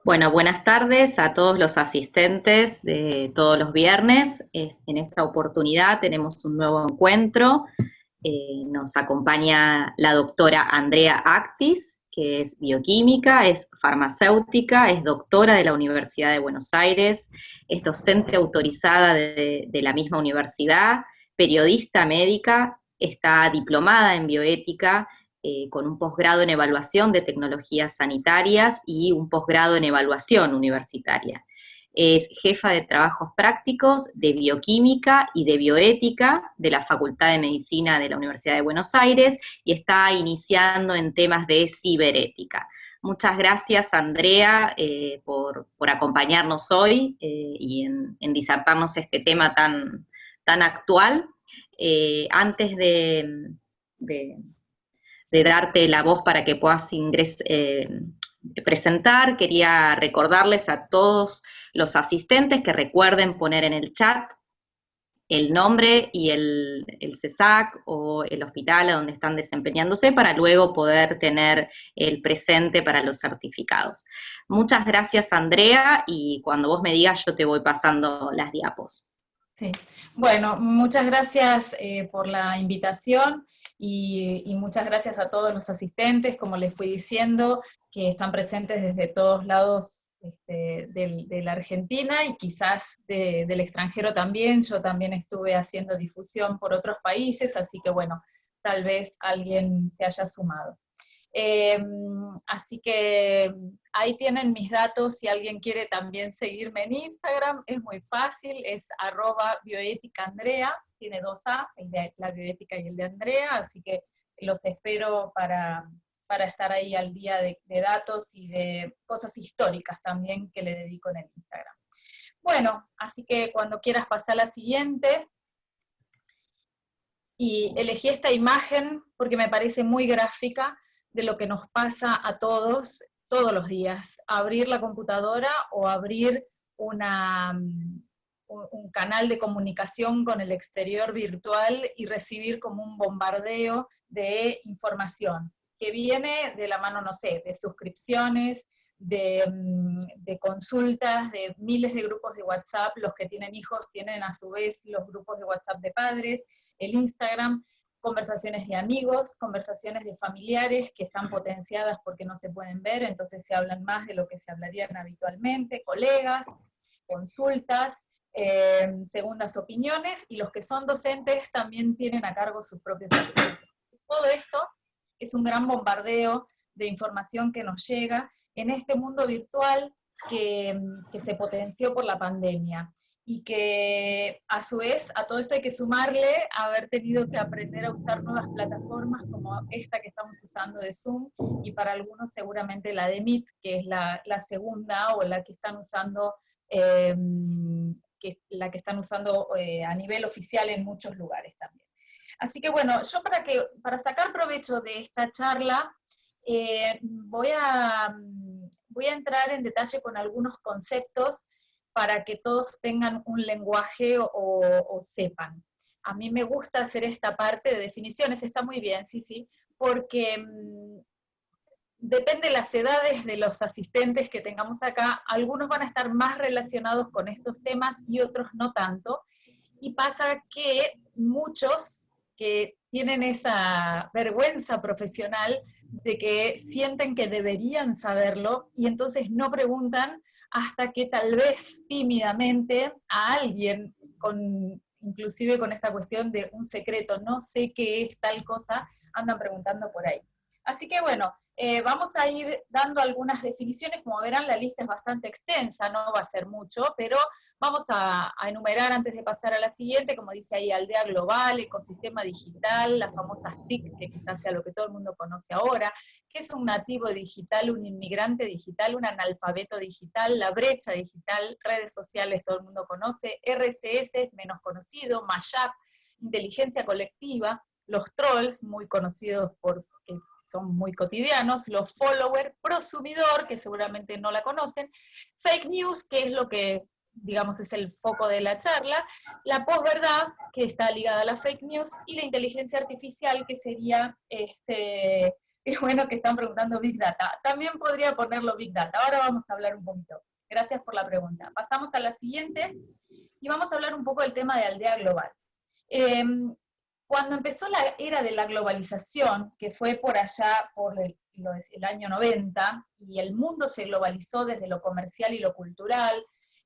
Bueno, buenas tardes a todos los asistentes de todos los viernes. En esta oportunidad tenemos un nuevo encuentro. Nos acompaña la doctora Andrea Actis, que es bioquímica, es farmacéutica, es doctora de la Universidad de Buenos Aires, es docente autorizada de la misma universidad, periodista médica, está diplomada en bioética con un posgrado en evaluación de tecnologías sanitarias y un posgrado en evaluación universitaria. Es jefa de trabajos prácticos de bioquímica y de bioética de la Facultad de Medicina de la Universidad de Buenos Aires y está iniciando en temas de ciberética. Muchas gracias, Andrea, por acompañarnos hoy y en disertarnos este tema tan actual. Antes de de darte la voz para que puedas presentar, quería recordarles a todos los asistentes que recuerden poner en el chat el nombre y el CESAC o el hospital a donde están desempeñándose para luego poder tener el presente para los certificados. Muchas gracias, Andrea, y cuando vos me digas yo te voy pasando las diapos. Sí. Bueno, muchas gracias por la invitación y muchas gracias a todos los asistentes, como les fui diciendo, que están presentes desde todos lados de la Argentina y quizás del extranjero también. Yo también estuve haciendo difusión por otros países, así que bueno, tal vez alguien se haya sumado. Eh, Así que ahí tienen mis datos, si alguien quiere también seguirme en Instagram, es muy fácil, es @bioéticaandrea, tiene 2 A, el de la bioética y el de Andrea, así que los espero para estar ahí al día de datos y de cosas históricas también que le dedico en el Instagram. Bueno, así que cuando quieras pasar a la siguiente, y elegí esta imagen porque me parece muy gráfica de lo que nos pasa a todos los días. Abrir la computadora o abrir un canal de comunicación con el exterior virtual y recibir como un bombardeo de información que viene de la mano, no sé, de suscripciones, de consultas, de miles de grupos de WhatsApp. Los que tienen hijos tienen a su vez los grupos de WhatsApp de padres, el Instagram, conversaciones de amigos, conversaciones de familiares que están potenciadas porque no se pueden ver, entonces se hablan más de lo que se hablarían habitualmente, colegas, consultas, segundas opiniones, y los que son docentes también tienen a cargo sus propios artículos. Todo esto es un gran bombardeo de información que nos llega en este mundo virtual que se potenció por la pandemia y que a su vez a todo esto hay que sumarle haber tenido que aprender a usar nuevas plataformas como esta que estamos usando de Zoom, y para algunos seguramente la de Meet, que es la segunda o la que están usando, la que están usando a nivel oficial en muchos lugares también. Así que bueno, yo para sacar provecho de esta charla, voy a entrar en detalle con algunos conceptos para que todos tengan un lenguaje o sepan. A mí me gusta hacer esta parte de definiciones, está muy bien, sí, sí, porque depende de las edades de los asistentes que tengamos acá, algunos van a estar más relacionados con estos temas y otros no tanto, y pasa que muchos que tienen esa vergüenza profesional de que sienten que deberían saberlo y entonces no preguntan hasta que tal vez tímidamente a alguien, inclusive con esta cuestión de un secreto, no sé qué es tal cosa, andan preguntando por ahí. Así que bueno, vamos a ir dando algunas definiciones. Como verán, la lista es bastante extensa, no va a ser mucho, pero vamos a enumerar antes de pasar a la siguiente, como dice ahí, aldea global, ecosistema digital, las famosas TIC, que quizás sea lo que todo el mundo conoce ahora, que es un nativo digital, un inmigrante digital, un analfabeto digital, la brecha digital, redes sociales todo el mundo conoce, RCS menos conocido, Mashup, inteligencia colectiva, los trolls, muy conocidos porque son muy cotidianos, los followers, prosumidor, que seguramente no la conocen, fake news, que es lo que, digamos, es el foco de la charla, la posverdad, que está ligada a la fake news, y la inteligencia artificial, que sería Es bueno que están preguntando Big Data. También podría ponerlo Big Data. Ahora vamos a hablar un poquito. Gracias por la pregunta. Pasamos a la siguiente y vamos a hablar un poco del tema de aldea global. Cuando empezó la era de la globalización, que fue por allá por el año 90, y el mundo se globalizó desde lo comercial y lo cultural,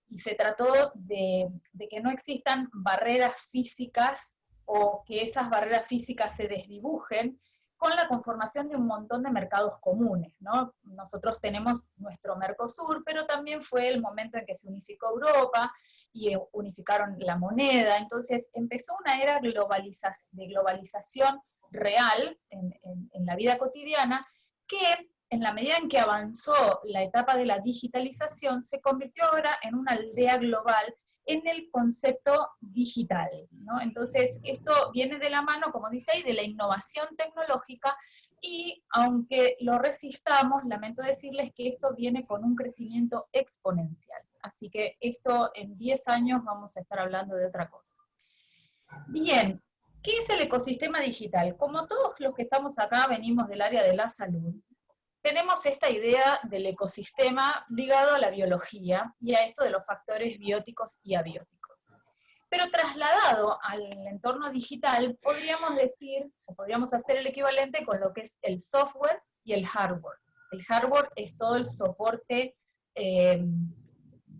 y se trató de que no existan barreras físicas o que esas barreras físicas se desdibujen, con la conformación de un montón de mercados comunes, ¿no? Nosotros tenemos nuestro Mercosur, pero también fue el momento en que se unificó Europa y unificaron la moneda, entonces empezó una era de globalización real en la vida cotidiana, que en la medida en que avanzó la etapa de la digitalización, se convirtió ahora en una aldea global en el concepto digital, ¿no? Entonces, esto viene de la mano, como dice ahí, de la innovación tecnológica, y aunque lo resistamos, lamento decirles que esto viene con un crecimiento exponencial. Así que esto en 10 años vamos a estar hablando de otra cosa. Bien, ¿qué es el ecosistema digital? Como todos los que estamos acá venimos del área de la salud, tenemos esta idea del ecosistema ligado a la biología y a esto de los factores bióticos y abióticos. Pero trasladado al entorno digital, podríamos decir, o podríamos hacer el equivalente con lo que es el software y el hardware. El hardware es todo el soporte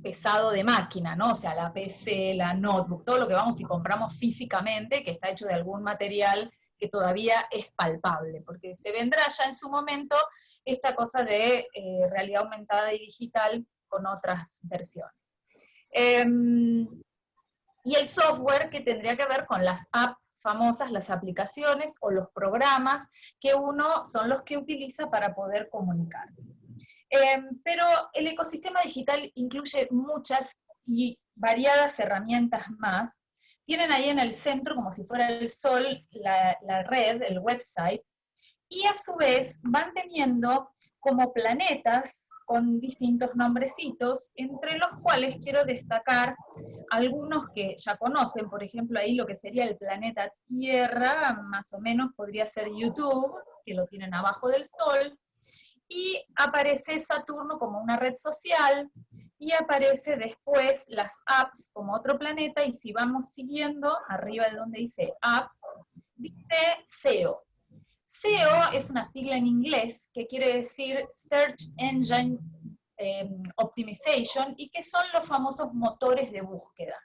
pesado de máquina, ¿no? O sea, la PC, la notebook, todo lo que vamos y compramos físicamente, que está hecho de algún material que todavía es palpable, porque se vendrá ya en su momento esta cosa de realidad aumentada y digital con otras versiones. Y el software, que tendría que ver con las apps famosas, las aplicaciones o los programas que uno son los que utiliza para poder comunicar. Pero el ecosistema digital incluye muchas y variadas herramientas más. Tienen ahí en el centro, como si fuera el sol, la red, el website, y a su vez van teniendo como planetas con distintos nombrecitos, entre los cuales quiero destacar algunos que ya conocen, por ejemplo, ahí lo que sería el planeta Tierra, más o menos podría ser YouTube, que lo tienen abajo del Sol, y aparece Saturno como una red social, y aparece después las apps como otro planeta, y si vamos siguiendo, arriba de donde dice app, dice SEO. SEO es una sigla en inglés que quiere decir Search Engine Optimization, y que son los famosos motores de búsqueda.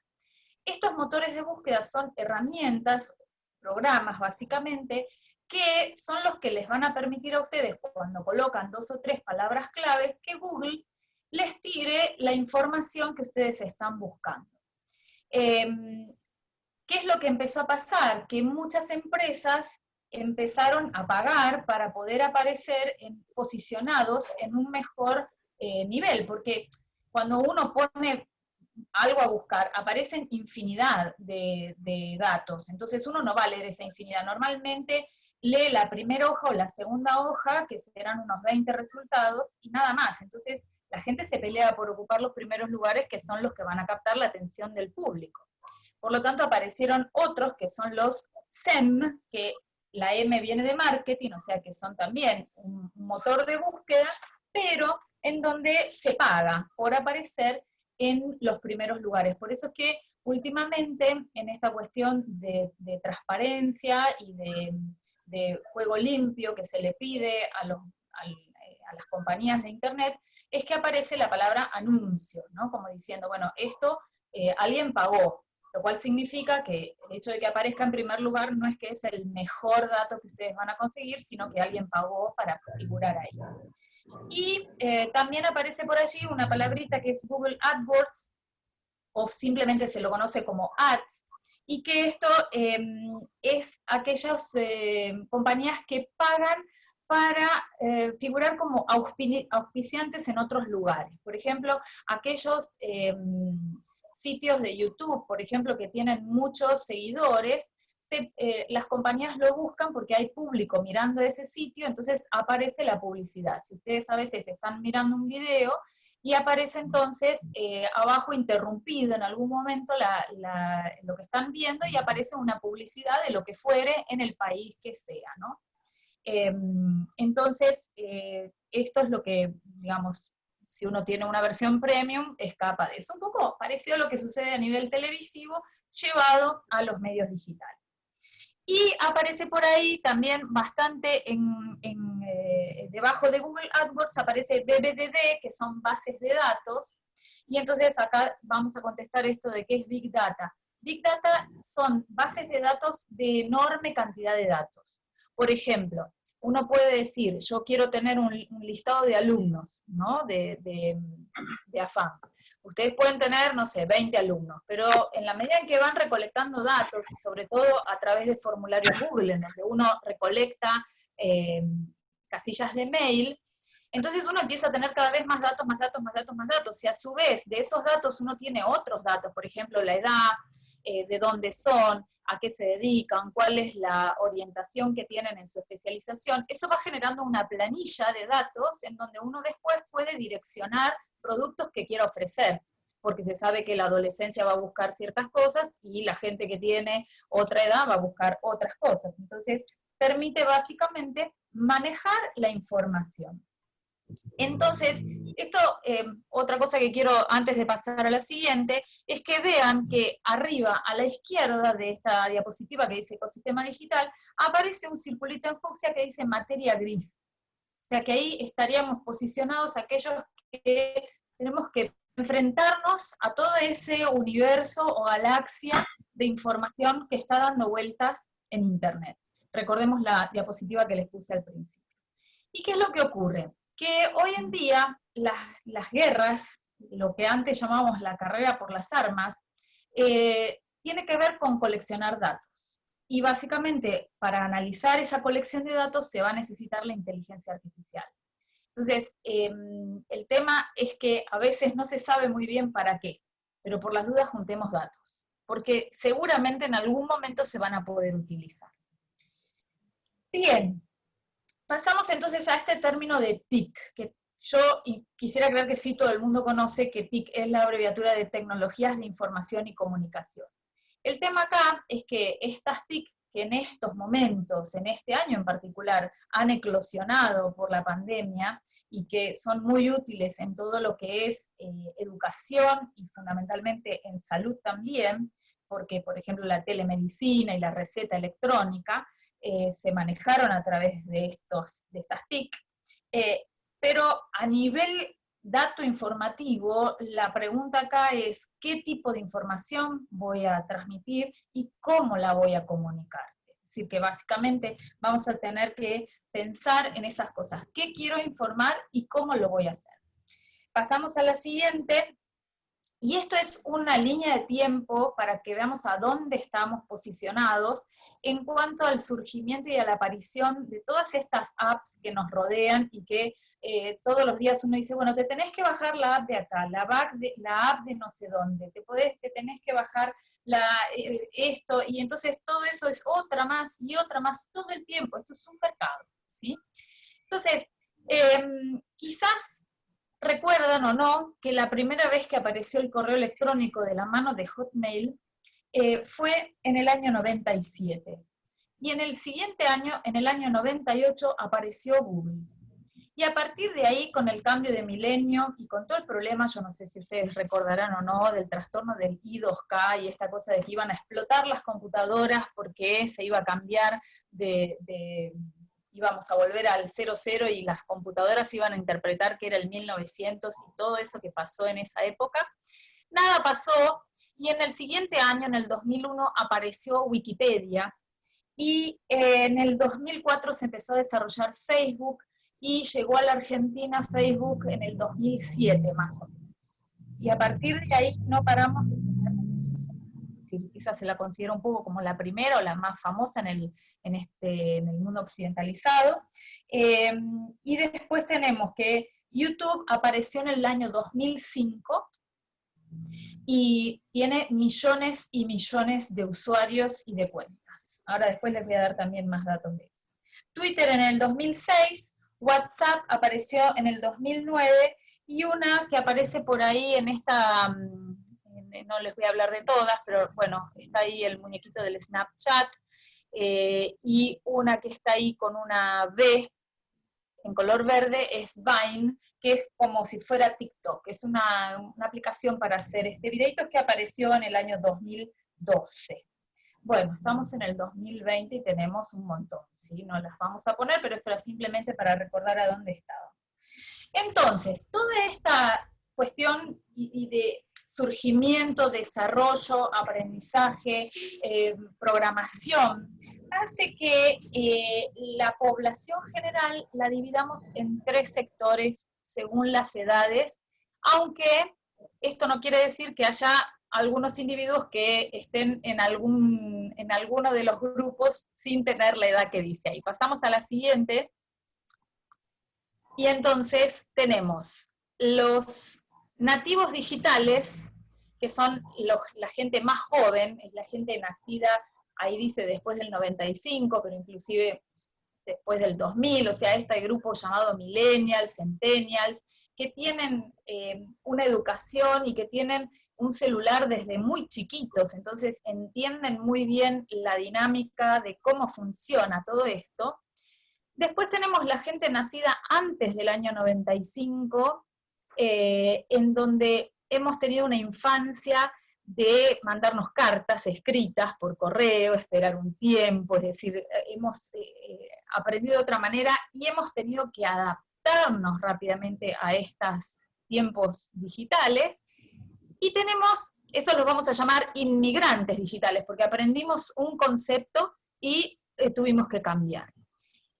Estos motores de búsqueda son herramientas, programas básicamente, que son los que les van a permitir a ustedes, cuando colocan 2 o 3 palabras claves, que Google les tire la información que ustedes están buscando. ¿Qué es lo que empezó a pasar? Que muchas empresas empezaron a pagar para poder aparecer posicionados en un mejor nivel, porque cuando uno pone algo a buscar, aparecen infinidad de datos, entonces uno no va a leer esa infinidad, normalmente lee la primera hoja o la segunda hoja, que serán unos 20 resultados, y nada más. Entonces la gente se pelea por ocupar los primeros lugares, que son los que van a captar la atención del público. Por lo tanto, aparecieron otros que son los SEM, que la M viene de marketing, o sea que son también un motor de búsqueda, pero en donde se paga por aparecer en los primeros lugares. Por eso es que últimamente, en esta cuestión de transparencia y de juego limpio que se le pide a las compañías de Internet, es que aparece la palabra anuncio, ¿no? Como diciendo, bueno, esto alguien pagó, lo cual significa que el hecho de que aparezca en primer lugar no es que es el mejor dato que ustedes van a conseguir, sino que alguien pagó para figurar ahí. Y también aparece por allí una palabrita que es Google AdWords, o simplemente se lo conoce como Ads, y que esto es aquellas compañías que pagan para figurar como auspiciantes en otros lugares. Por ejemplo, aquellos sitios de YouTube, por ejemplo, que tienen muchos seguidores, las compañías lo buscan porque hay público mirando ese sitio, entonces aparece la publicidad. Si ustedes a veces están mirando un video y aparece entonces abajo interrumpido en algún momento lo que están viendo, y aparece una publicidad de lo que fuere en el país que sea, ¿no? Entonces, esto es lo que, digamos, si uno tiene una versión premium, escapa de eso. Un poco parecido a lo que sucede a nivel televisivo, llevado a los medios digitales. Y aparece por ahí también bastante debajo de Google AdWords aparece BBDD, que son bases de datos, y entonces acá vamos a contestar esto de qué es Big Data. Big Data son bases de datos de enorme cantidad de datos. Por ejemplo, uno puede decir, yo quiero tener un listado de alumnos, ¿no? de AFAM. Ustedes pueden tener, no sé, 20 alumnos, pero en la medida en que van recolectando datos, y sobre todo a través de formularios Google, en donde uno recolecta casillas de mail, entonces uno empieza a tener cada vez más datos, más datos, más datos, más datos. Si a su vez de esos datos uno tiene otros datos, por ejemplo, la edad, de dónde son, a qué se dedican, cuál es la orientación que tienen en su especialización, eso va generando una planilla de datos en donde uno después puede direccionar productos que quiera ofrecer, porque se sabe que la adolescencia va a buscar ciertas cosas y la gente que tiene otra edad va a buscar otras cosas. Entonces, permite básicamente manejar la información. Entonces, esto, otra cosa que quiero, antes de pasar a la siguiente, es que vean que arriba, a la izquierda de esta diapositiva que dice ecosistema digital, aparece un circulito en fucsia que dice materia gris. O sea que ahí estaríamos posicionados aquellos que tenemos que enfrentarnos a todo ese universo o galaxia de información que está dando vueltas en Internet. Recordemos la diapositiva que les puse al principio. ¿Y qué es lo que ocurre? Que hoy en día las guerras, lo que antes llamábamos la carrera por las armas, tiene que ver con coleccionar datos. Y básicamente, para analizar esa colección de datos se va a necesitar la inteligencia artificial. Entonces, el tema es que a veces no se sabe muy bien para qué, pero por las dudas juntemos datos, porque seguramente en algún momento se van a poder utilizar. Bien. Pasamos entonces a este término de TIC, que yo quisiera creer que sí todo el mundo conoce que TIC es la abreviatura de Tecnologías de Información y Comunicación. El tema acá es que estas TIC, que en estos momentos, en este año en particular, han eclosionado por la pandemia y que son muy útiles en todo lo que es educación y fundamentalmente en salud también, porque por ejemplo la telemedicina y la receta electrónica, se manejaron a través de estas TIC, pero a nivel dato informativo, la pregunta acá es ¿qué tipo de información voy a transmitir y cómo la voy a comunicar? Es decir, que básicamente vamos a tener que pensar en esas cosas. ¿Qué quiero informar y cómo lo voy a hacer? Pasamos a la siguiente. Y esto es una línea de tiempo para que veamos a dónde estamos posicionados en cuanto al surgimiento y a la aparición de todas estas apps que nos rodean y que todos los días uno dice, bueno, te tenés que bajar la app de acá, la app de no sé dónde, te tenés que bajar esto, y entonces todo eso es otra más y otra más todo el tiempo. Esto es un mercado, ¿sí? Entonces, quizás recuerdan o no que la primera vez que apareció el correo electrónico de la mano de Hotmail fue en el año 97. Y en el siguiente año, en el año 98, apareció Google. Y a partir de ahí, con el cambio de milenio y con todo el problema, yo no sé si ustedes recordarán o no, del trastorno del I2K y esta cosa de que iban a explotar las computadoras porque se iba a cambiar íbamos a volver al 00 y las computadoras iban a interpretar que era el 1900 y todo eso que pasó en esa época. Nada pasó, y en el siguiente año, en el 2001, apareció Wikipedia, y en el 2004 se empezó a desarrollar Facebook, y llegó a la Argentina Facebook en el 2007 más o menos. Y a partir de ahí no paramos de tener quizás se la considera un poco como la primera o la más famosa en el mundo occidentalizado. Y después tenemos que YouTube apareció en el año 2005 y tiene millones y millones de usuarios y de cuentas. Ahora después les voy a dar también más datos de eso. Twitter en el 2006, WhatsApp apareció en el 2009, y una que aparece por ahí en esta, no les voy a hablar de todas, pero bueno, está ahí el muñequito del Snapchat, y una que está ahí con una B en color verde es Vine, que es como si fuera TikTok, es una aplicación para hacer videitos que apareció en el año 2012. Bueno, estamos en el 2020 y tenemos un montón, ¿sí? No las vamos a poner, pero esto era simplemente para recordar a dónde estaba. Entonces, toda esta cuestión y de surgimiento, desarrollo, aprendizaje, programación, hace que la población general la dividamos en 3 sectores según las edades, aunque esto no quiere decir que haya algunos individuos que estén en alguno de los grupos sin tener la edad que dice ahí. Pasamos a la siguiente. Y entonces tenemos los nativos digitales, que son la gente más joven, es la gente nacida, ahí dice después del 95, pero inclusive después del 2000, o sea, este grupo llamado millennials, centennials, que tienen una educación y que tienen un celular desde muy chiquitos, entonces entienden muy bien la dinámica de cómo funciona todo esto. Después tenemos la gente nacida antes del año 95, en donde hemos tenido una infancia de mandarnos cartas escritas por correo, esperar un tiempo, es decir, hemos aprendido de otra manera y hemos tenido que adaptarnos rápidamente a estos tiempos digitales. Y tenemos, eso los vamos a llamar inmigrantes digitales, porque aprendimos un concepto y tuvimos que cambiar.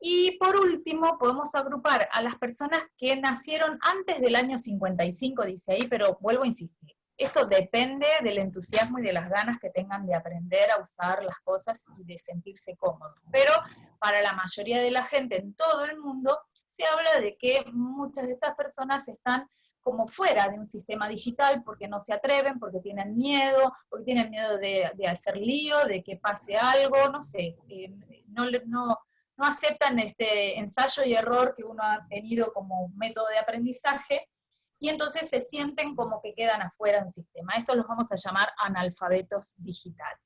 Y por último, podemos agrupar a las personas que nacieron antes del año 55, dice ahí, pero vuelvo a insistir, esto depende del entusiasmo y de las ganas que tengan de aprender a usar las cosas y de sentirse cómodos. Pero para la mayoría de la gente en todo el mundo, se habla de que muchas de estas personas están como fuera de un sistema digital porque no se atreven, porque tienen miedo de hacer lío, de que pase algo, no sé, no aceptan este ensayo y error que uno ha tenido como método de aprendizaje, y entonces se sienten como que quedan afuera del sistema. Estos los vamos a llamar analfabetos digitales.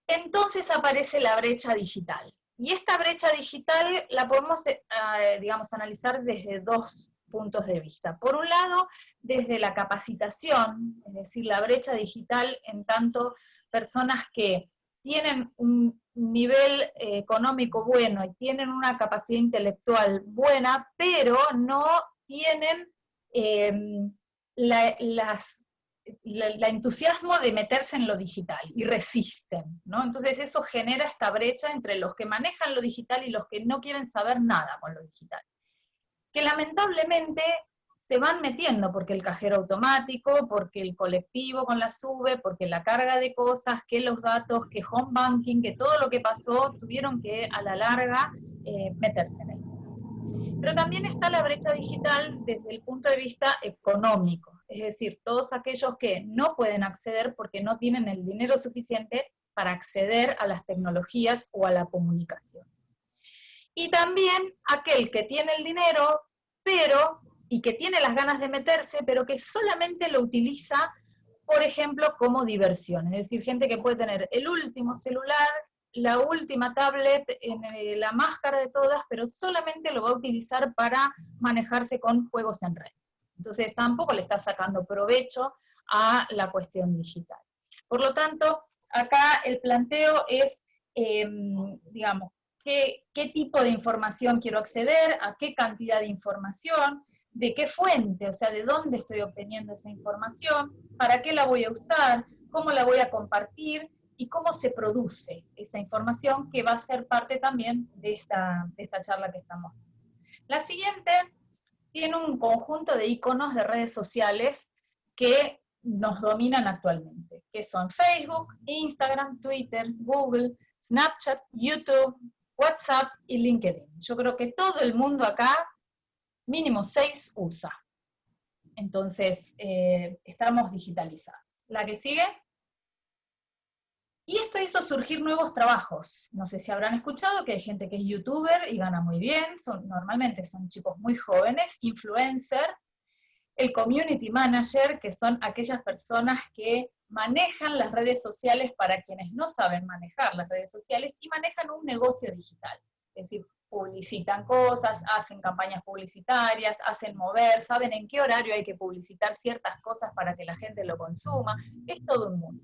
Entonces aparece la brecha digital. Y esta brecha digital la podemos, digamos, analizar desde 2 puntos de vista. Por un lado, desde la capacitación, es decir, la brecha digital en tanto personas que tienen un nivel económico bueno y tienen una capacidad intelectual buena, pero no tienen la entusiasmo de meterse en lo digital y resisten, ¿no? Entonces eso genera esta brecha entre los que manejan lo digital y los que no quieren saber nada con lo digital, que lamentablemente se van metiendo, porque el cajero automático, porque el colectivo con la SUBE, porque la carga de cosas, que los datos, que home banking, que todo lo que pasó, tuvieron que a la larga meterse en él. Pero también está la brecha digital desde el punto de vista económico, es decir, todos aquellos que no pueden acceder porque no tienen el dinero suficiente para acceder a las tecnologías o a la comunicación. Y también aquel que tiene el dinero, y que tiene las ganas de meterse, pero que solamente lo utiliza, por ejemplo, como diversión. Es decir, gente que puede tener el último celular, la última tablet, la más cara de todas, pero solamente lo va a utilizar para manejarse con juegos en red. Entonces tampoco le está sacando provecho a la cuestión digital. Por lo tanto, acá el planteo es, digamos, ¿qué tipo de información quiero acceder? ¿A qué cantidad de información? ¿De qué fuente? O sea, ¿de dónde estoy obteniendo esa información? ¿Para qué la voy a usar? ¿Cómo la voy a compartir? ¿Y cómo se produce esa información, que va a ser parte también de esta charla que estamos viendo? La siguiente tiene un conjunto de iconos de redes sociales que nos dominan actualmente, que son Facebook, Instagram, Twitter, Google, Snapchat, YouTube, WhatsApp y LinkedIn. Yo creo que todo el mundo acá, mínimo 6, usa. Entonces, estamos digitalizados. La que sigue. Y esto hizo surgir nuevos trabajos. No sé si habrán escuchado que hay gente que es youtuber y gana muy bien, normalmente son chicos muy jóvenes, influencer, el community manager, que son aquellas personas que manejan las redes sociales para quienes no saben manejar las redes sociales y manejan un negocio digital. Es decir, publicitan cosas, hacen campañas publicitarias, hacen mover, saben en qué horario hay que publicitar ciertas cosas para que la gente lo consuma, es todo un mundo.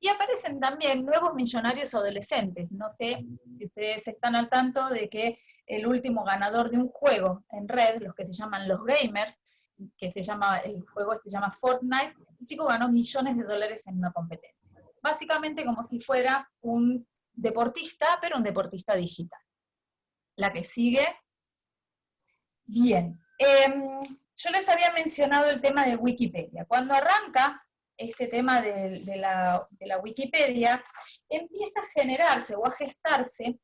Y aparecen también nuevos millonarios adolescentes. No sé si ustedes están al tanto de que el último ganador de un juego en red, los que se llaman los gamers, el juego se llama Fortnite, el chico ganó millones de dólares en una competencia. Básicamente como si fuera un deportista, pero un deportista digital. La que sigue. Bien. Yo les había mencionado el tema de Wikipedia. Cuando arranca este tema de la Wikipedia, empieza a generarse o a gestarse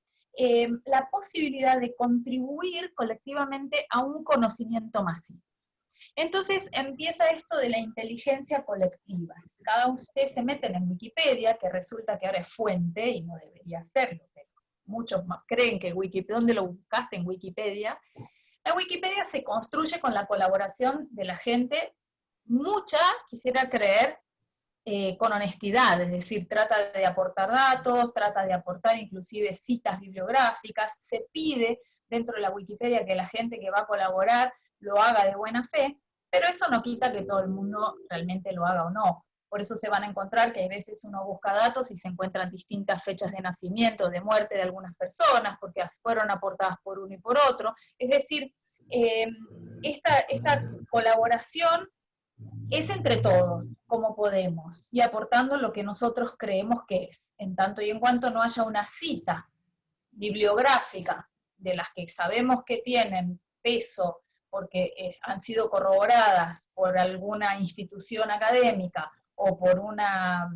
la posibilidad de contribuir colectivamente a un conocimiento masivo. Entonces empieza esto de la inteligencia colectiva. Si cada uno de ustedes se meten en Wikipedia, que resulta que ahora es fuente, y no debería serlo, pero muchos más creen que Wikipedia, ¿dónde lo buscaste? En Wikipedia. La Wikipedia se construye con la colaboración de la gente, mucha, quisiera creer, con honestidad, es decir, trata de aportar datos, trata de aportar inclusive citas bibliográficas, se pide dentro de la Wikipedia que la gente que va a colaborar lo haga de buena fe, pero eso no quita que todo el mundo realmente lo haga o no. Por eso se van a encontrar que a veces uno busca datos y se encuentran distintas fechas de nacimiento, de muerte de algunas personas, porque fueron aportadas por uno y por otro. Es decir, esta colaboración es entre todos, como podemos, y aportando lo que nosotros creemos que es, en tanto y en cuanto no haya una cita bibliográfica de las que sabemos que tienen peso porque han sido corroboradas por alguna institución académica o por una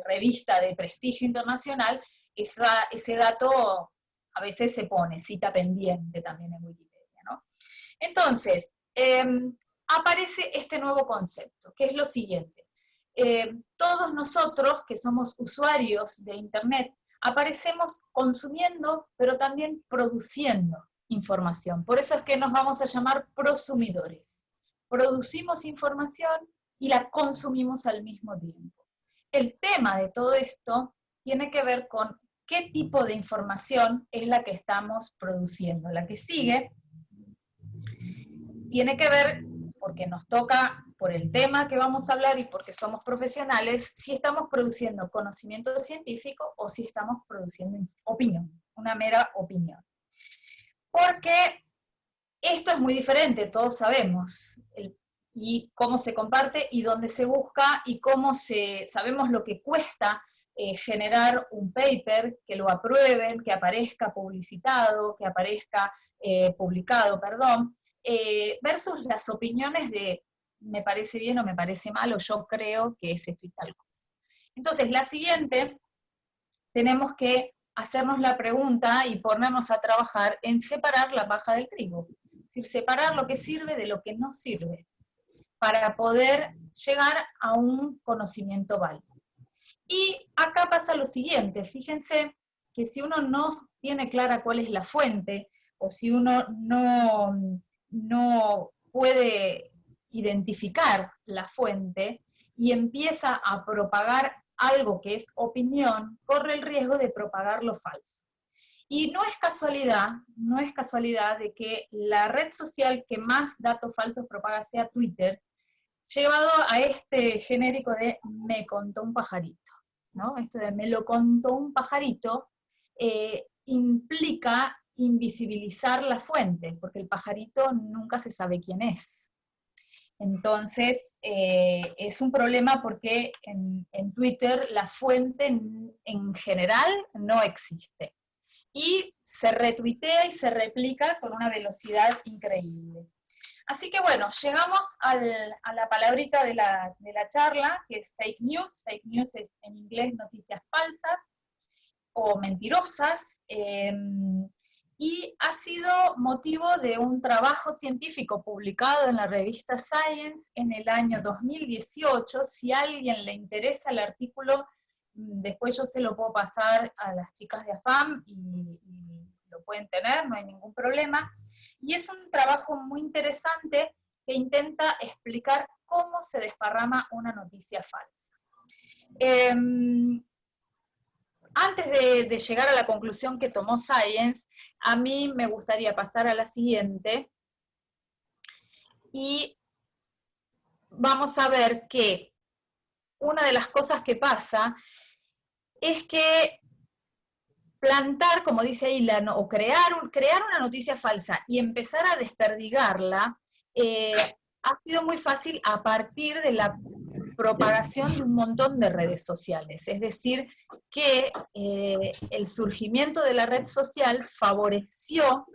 revista de prestigio internacional, ese dato a veces se pone cita pendiente también en Wikipedia, ¿no? Entonces, aparece este nuevo concepto, que es lo siguiente. Todos nosotros que somos usuarios de Internet, aparecemos consumiendo, pero también produciendo información. Por eso es que nos vamos a llamar prosumidores. Producimos información y la consumimos al mismo tiempo. El tema de todo esto tiene que ver con qué tipo de información es la que estamos produciendo. La que sigue tiene que ver, porque nos toca, por el tema que vamos a hablar y porque somos profesionales, si estamos produciendo conocimiento científico o si estamos produciendo opinión, una mera opinión. Porque esto es muy diferente, todos sabemos, y cómo se comparte y dónde se busca y sabemos lo que cuesta generar un paper, que lo aprueben, que aparezca publicitado, que aparezca publicado, perdón, versus las opiniones de me parece bien o me parece mal, o yo creo que es esto y tal cosa. Entonces, la siguiente, tenemos que hacernos la pregunta y ponernos a trabajar en separar la paja del trigo. Es decir, separar lo que sirve de lo que no sirve, para poder llegar a un conocimiento válido. Y acá pasa lo siguiente, fíjense que si uno no tiene clara cuál es la fuente, o si uno no puede identificar la fuente, y empieza a propagar algo que es opinión, corre el riesgo de propagar lo falso. Y no es casualidad de que la red social que más datos falsos propaga sea Twitter, llevado a este genérico de me contó un pajarito, ¿no? Esto de me lo contó un pajarito implica invisibilizar la fuente, porque el pajarito nunca se sabe quién es. Entonces, es un problema porque en Twitter la fuente en general no existe. Y se retuitea y se replica con una velocidad increíble. Así que bueno, llegamos a la palabrita de la charla, que es fake news. Fake news es en inglés noticias falsas o mentirosas, y ha sido motivo de un trabajo científico publicado en la revista Science en el año 2018. Si a alguien le interesa el artículo, después yo se lo puedo pasar a las chicas de AFAM y lo pueden tener, no hay ningún problema. Y es un trabajo muy interesante que intenta explicar cómo se desparrama una noticia falsa. Antes de llegar a la conclusión que tomó Science, a mí me gustaría pasar a la siguiente, y vamos a ver que una de las cosas que pasa es que plantar, como dice ahí, o crear una noticia falsa y empezar a desperdigarla, ha sido muy fácil a partir de la propagación de un montón de redes sociales. Es decir, que el surgimiento de la red social favoreció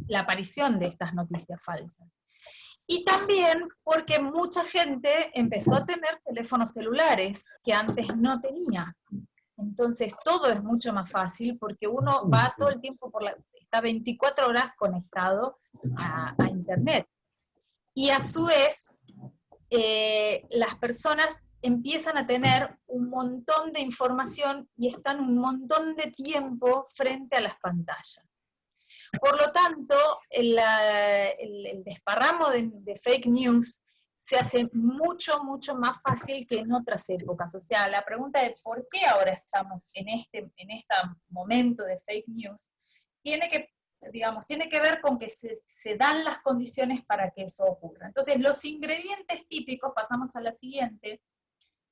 la aparición de estas noticias falsas. Y también porque mucha gente empezó a tener teléfonos celulares que antes no tenía. Entonces todo es mucho más fácil porque uno va todo el tiempo está 24 horas conectado a Internet. Y a su vez, las personas empiezan a tener un montón de información y están un montón de tiempo frente a las pantallas. Por lo tanto, el desparramo de fake news se hace mucho, mucho más fácil que en otras épocas. O sea, la pregunta de por qué ahora estamos en este momento de fake news, tiene que ver con que se dan las condiciones para que eso ocurra. Entonces, los ingredientes típicos, pasamos a la siguiente,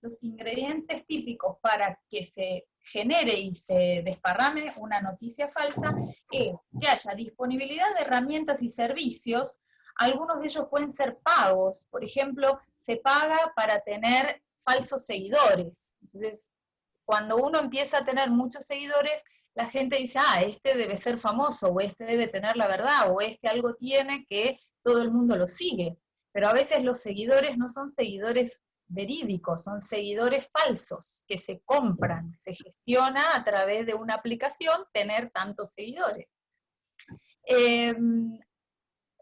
los ingredientes típicos para que se genere y se desparrame una noticia falsa es que haya disponibilidad de herramientas y servicios. Algunos de ellos pueden ser pagos. Por ejemplo, se paga para tener falsos seguidores. Entonces, cuando uno empieza a tener muchos seguidores, la gente dice, este debe ser famoso, o este debe tener la verdad, o este algo tiene que todo el mundo lo sigue. Pero a veces los seguidores no son seguidores verídicos, son seguidores falsos, que se compran, se gestiona a través de una aplicación tener tantos seguidores.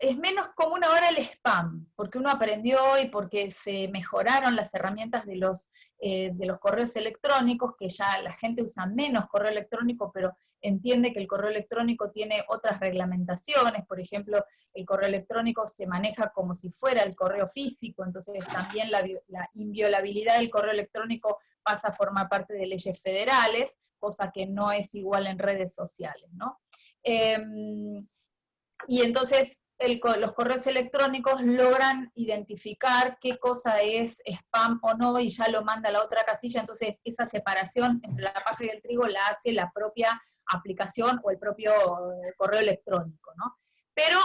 Es menos común ahora el spam, porque uno aprendió y porque se mejoraron las herramientas de los correos electrónicos, que ya la gente usa menos correo electrónico, pero entiende que el correo electrónico tiene otras reglamentaciones. Por ejemplo, el correo electrónico se maneja como si fuera el correo físico, entonces también la inviolabilidad del correo electrónico pasa a formar parte de leyes federales, cosa que no es igual en redes sociales, ¿no? Y entonces los correos electrónicos logran identificar qué cosa es spam o no, y ya lo manda a la otra casilla. Entonces esa separación entre la paja y el trigo la hace la propia aplicación o el propio correo electrónico, ¿no? Pero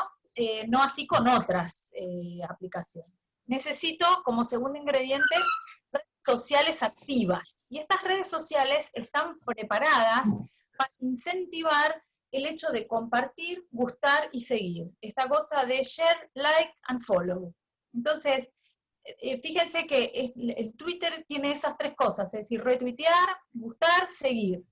no así con otras aplicaciones. Necesito, como segundo ingrediente, redes sociales activas. Y estas redes sociales están preparadas para incentivar el hecho de compartir, gustar y seguir. Esta cosa de share, like and follow. Entonces, fíjense que el Twitter tiene esas tres cosas, es decir, retuitear, gustar, seguir.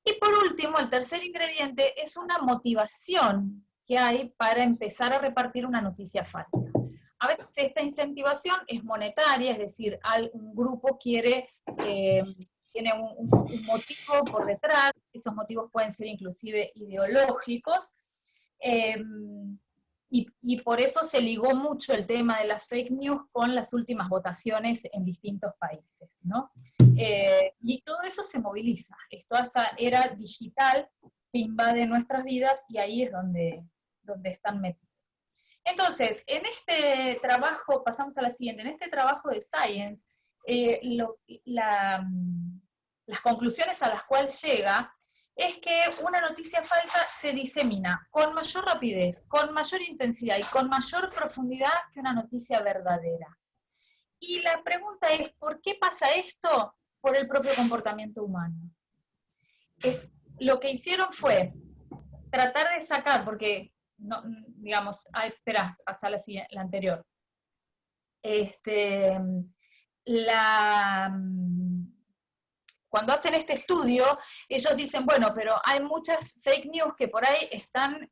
Y por último, el tercer ingrediente es una motivación que hay para empezar a repartir una noticia falsa. A veces esta incentivación es monetaria, es decir, un grupo tiene un motivo por detrás, esos motivos pueden ser inclusive ideológicos, y por eso se ligó mucho el tema de las fake news con las últimas votaciones en distintos países, ¿no? Y todo eso se moviliza, es toda esta era digital que invade nuestras vidas, y ahí es donde están metidos. Entonces, en este trabajo, pasamos a la siguiente, en este trabajo de Science, las conclusiones a las cuales llega es que una noticia falsa se disemina con mayor rapidez, con mayor intensidad y con mayor profundidad que una noticia verdadera. Y la pregunta es, ¿por qué pasa esto? Por el propio comportamiento humano. Lo que hicieron fue tratar de sacar, porque, no, digamos, espera, pasa la anterior. Cuando hacen este estudio, ellos dicen, bueno, pero hay muchas fake news que por ahí están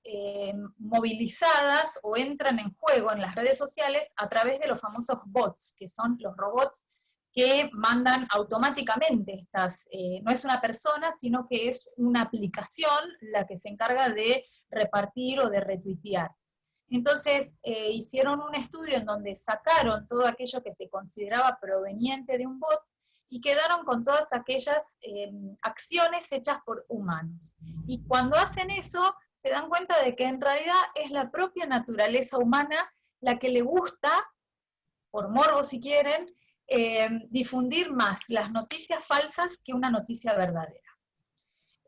movilizadas o entran en juego en las redes sociales a través de los famosos bots, que son los robots que mandan automáticamente estas, no es una persona, sino que es una aplicación la que se encarga de repartir o de retuitear. Entonces hicieron un estudio en donde sacaron todo aquello que se consideraba proveniente de un bot y quedaron con todas aquellas acciones hechas por humanos. Y cuando hacen eso, se dan cuenta de que en realidad es la propia naturaleza humana la que le gusta, por morbo si quieren, difundir más las noticias falsas que una noticia verdadera.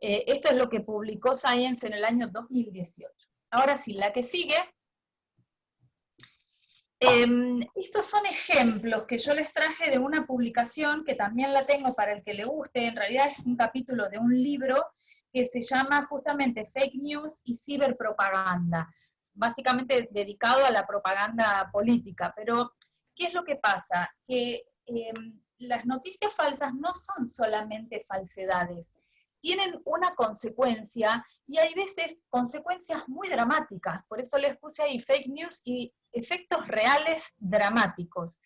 Esto es lo que publicó Science en el año 2018. Ahora sí, la que sigue. Estos son ejemplos que yo les traje de una publicación que también la tengo para el que le guste. En realidad es un capítulo de un libro que se llama justamente Fake News y Ciberpropaganda, básicamente dedicado a la propaganda política. Pero, ¿qué es lo que pasa? Que las noticias falsas no son solamente falsedades, tienen una consecuencia, y hay veces consecuencias muy dramáticas. Por eso les puse ahí fake news y efectos reales dramáticos.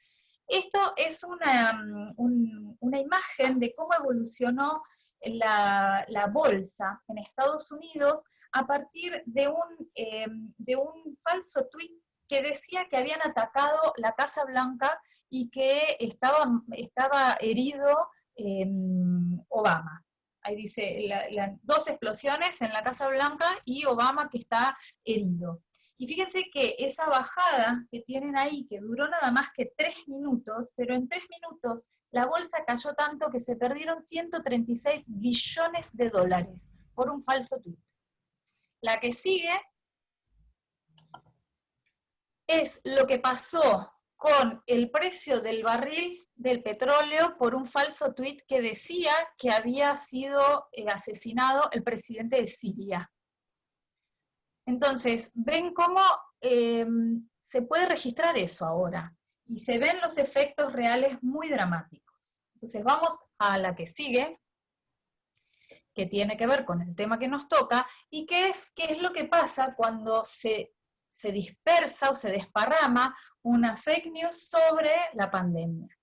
Esto es una imagen de cómo evolucionó la bolsa en Estados Unidos a partir de un falso tuit que decía que habían atacado la Casa Blanca y que estaba herido Obama. Ahí dice, 2 explosiones en la Casa Blanca y Obama que está herido. Y fíjense que esa bajada que tienen ahí, que duró nada más que 3 minutos, pero en 3 minutos la bolsa cayó tanto que se perdieron 136 billones de dólares por un falso tuit. La que sigue es lo que pasó con el precio del barril del petróleo por un falso tuit que decía que había sido asesinado el presidente de Siria. Entonces, ven cómo se puede registrar eso ahora, y se ven los efectos reales muy dramáticos. Entonces vamos a la que sigue, que tiene que ver con el tema que nos toca, y qué es lo que pasa cuando se dispersa o se desparrama una fake news sobre la pandemia.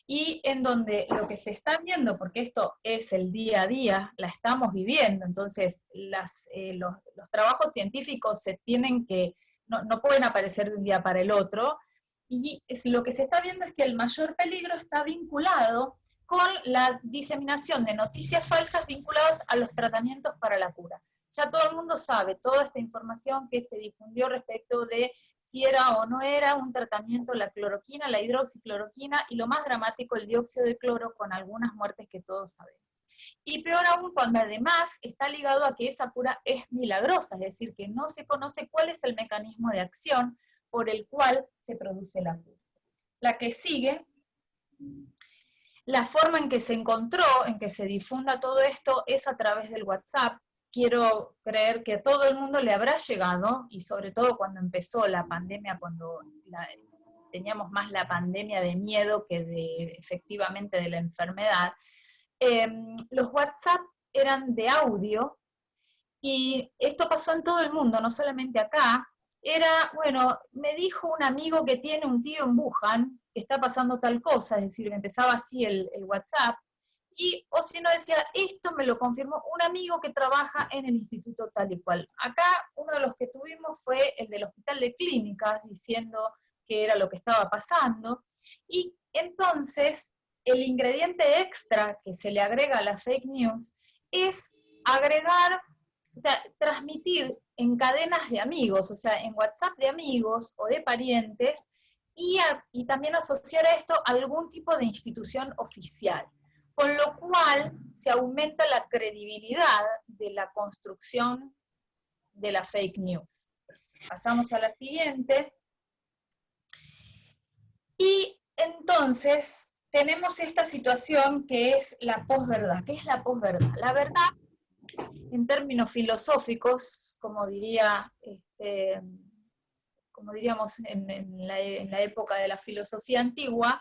Y en donde lo que se está viendo, porque esto es el día a día, la estamos viviendo, entonces los trabajos científicos se tienen que, no pueden aparecer de un día para el otro, y lo que se está viendo es que el mayor peligro está vinculado con la diseminación de noticias falsas vinculadas a los tratamientos para la cura. Ya todo el mundo sabe toda esta información que se difundió respecto de si era o no era un tratamiento la cloroquina, la hidroxicloroquina, y lo más dramático, el dióxido de cloro, con algunas muertes que todos sabemos. Y peor aún cuando además está ligado a que esa cura es milagrosa, es decir, que no se conoce cuál es el mecanismo de acción por el cual se produce la cura. La que sigue, la forma en que se encontró, en que se difunda todo esto, es a través del WhatsApp. Quiero creer que a todo el mundo le habrá llegado, y sobre todo cuando empezó la pandemia, cuando teníamos más la pandemia de miedo que efectivamente de la enfermedad, los WhatsApp eran de audio, y esto pasó en todo el mundo, no solamente acá. Era, bueno, me dijo un amigo que tiene un tío en Wuhan, está pasando tal cosa, es decir, empezaba así el WhatsApp, y o si no decía, esto me lo confirmó un amigo que trabaja en el instituto tal y cual. Acá uno de los que tuvimos fue el del Hospital de Clínicas, diciendo que era lo que estaba pasando, y entonces el ingrediente extra que se le agrega a la fake news es agregar, o sea, transmitir en cadenas de amigos, o sea, en WhatsApp de amigos o de parientes, y también asociar a esto algún tipo de institución oficial, con lo cual se aumenta la credibilidad de la construcción de la fake news. Pasamos a la siguiente. Y entonces tenemos esta situación que es la posverdad. ¿Qué es la posverdad? La verdad, en términos filosóficos, como diríamos en la época de la filosofía antigua,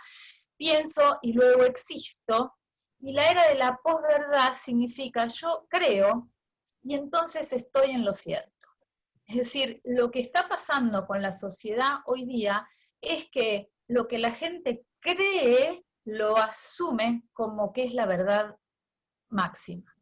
pienso y luego existo, y la era de la posverdad significa yo creo y entonces estoy en lo cierto. Es decir, lo que está pasando con la sociedad hoy día es que lo que la gente cree lo asume como que es la verdad máxima.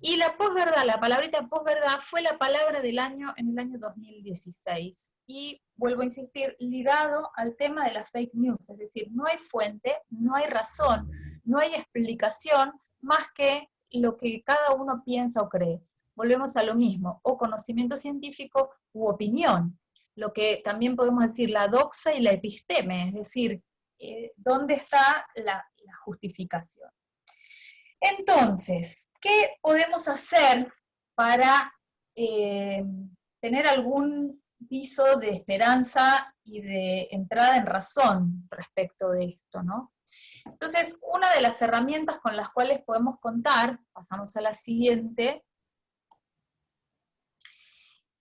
Y la posverdad, la palabrita posverdad, fue la palabra del año en el año 2016. Y vuelvo a insistir, ligado al tema de las fake news, es decir, no hay fuente, no hay razón, no hay explicación más que lo que cada uno piensa o cree. Volvemos a lo mismo, o conocimiento científico u opinión. Lo que también podemos decir la doxa y la episteme, es decir, ¿dónde está la justificación? Entonces, ¿qué podemos hacer para tener algún viso de esperanza y de entrada en razón respecto de esto, ¿no? Entonces, una de las herramientas con las cuales podemos contar, pasamos a la siguiente,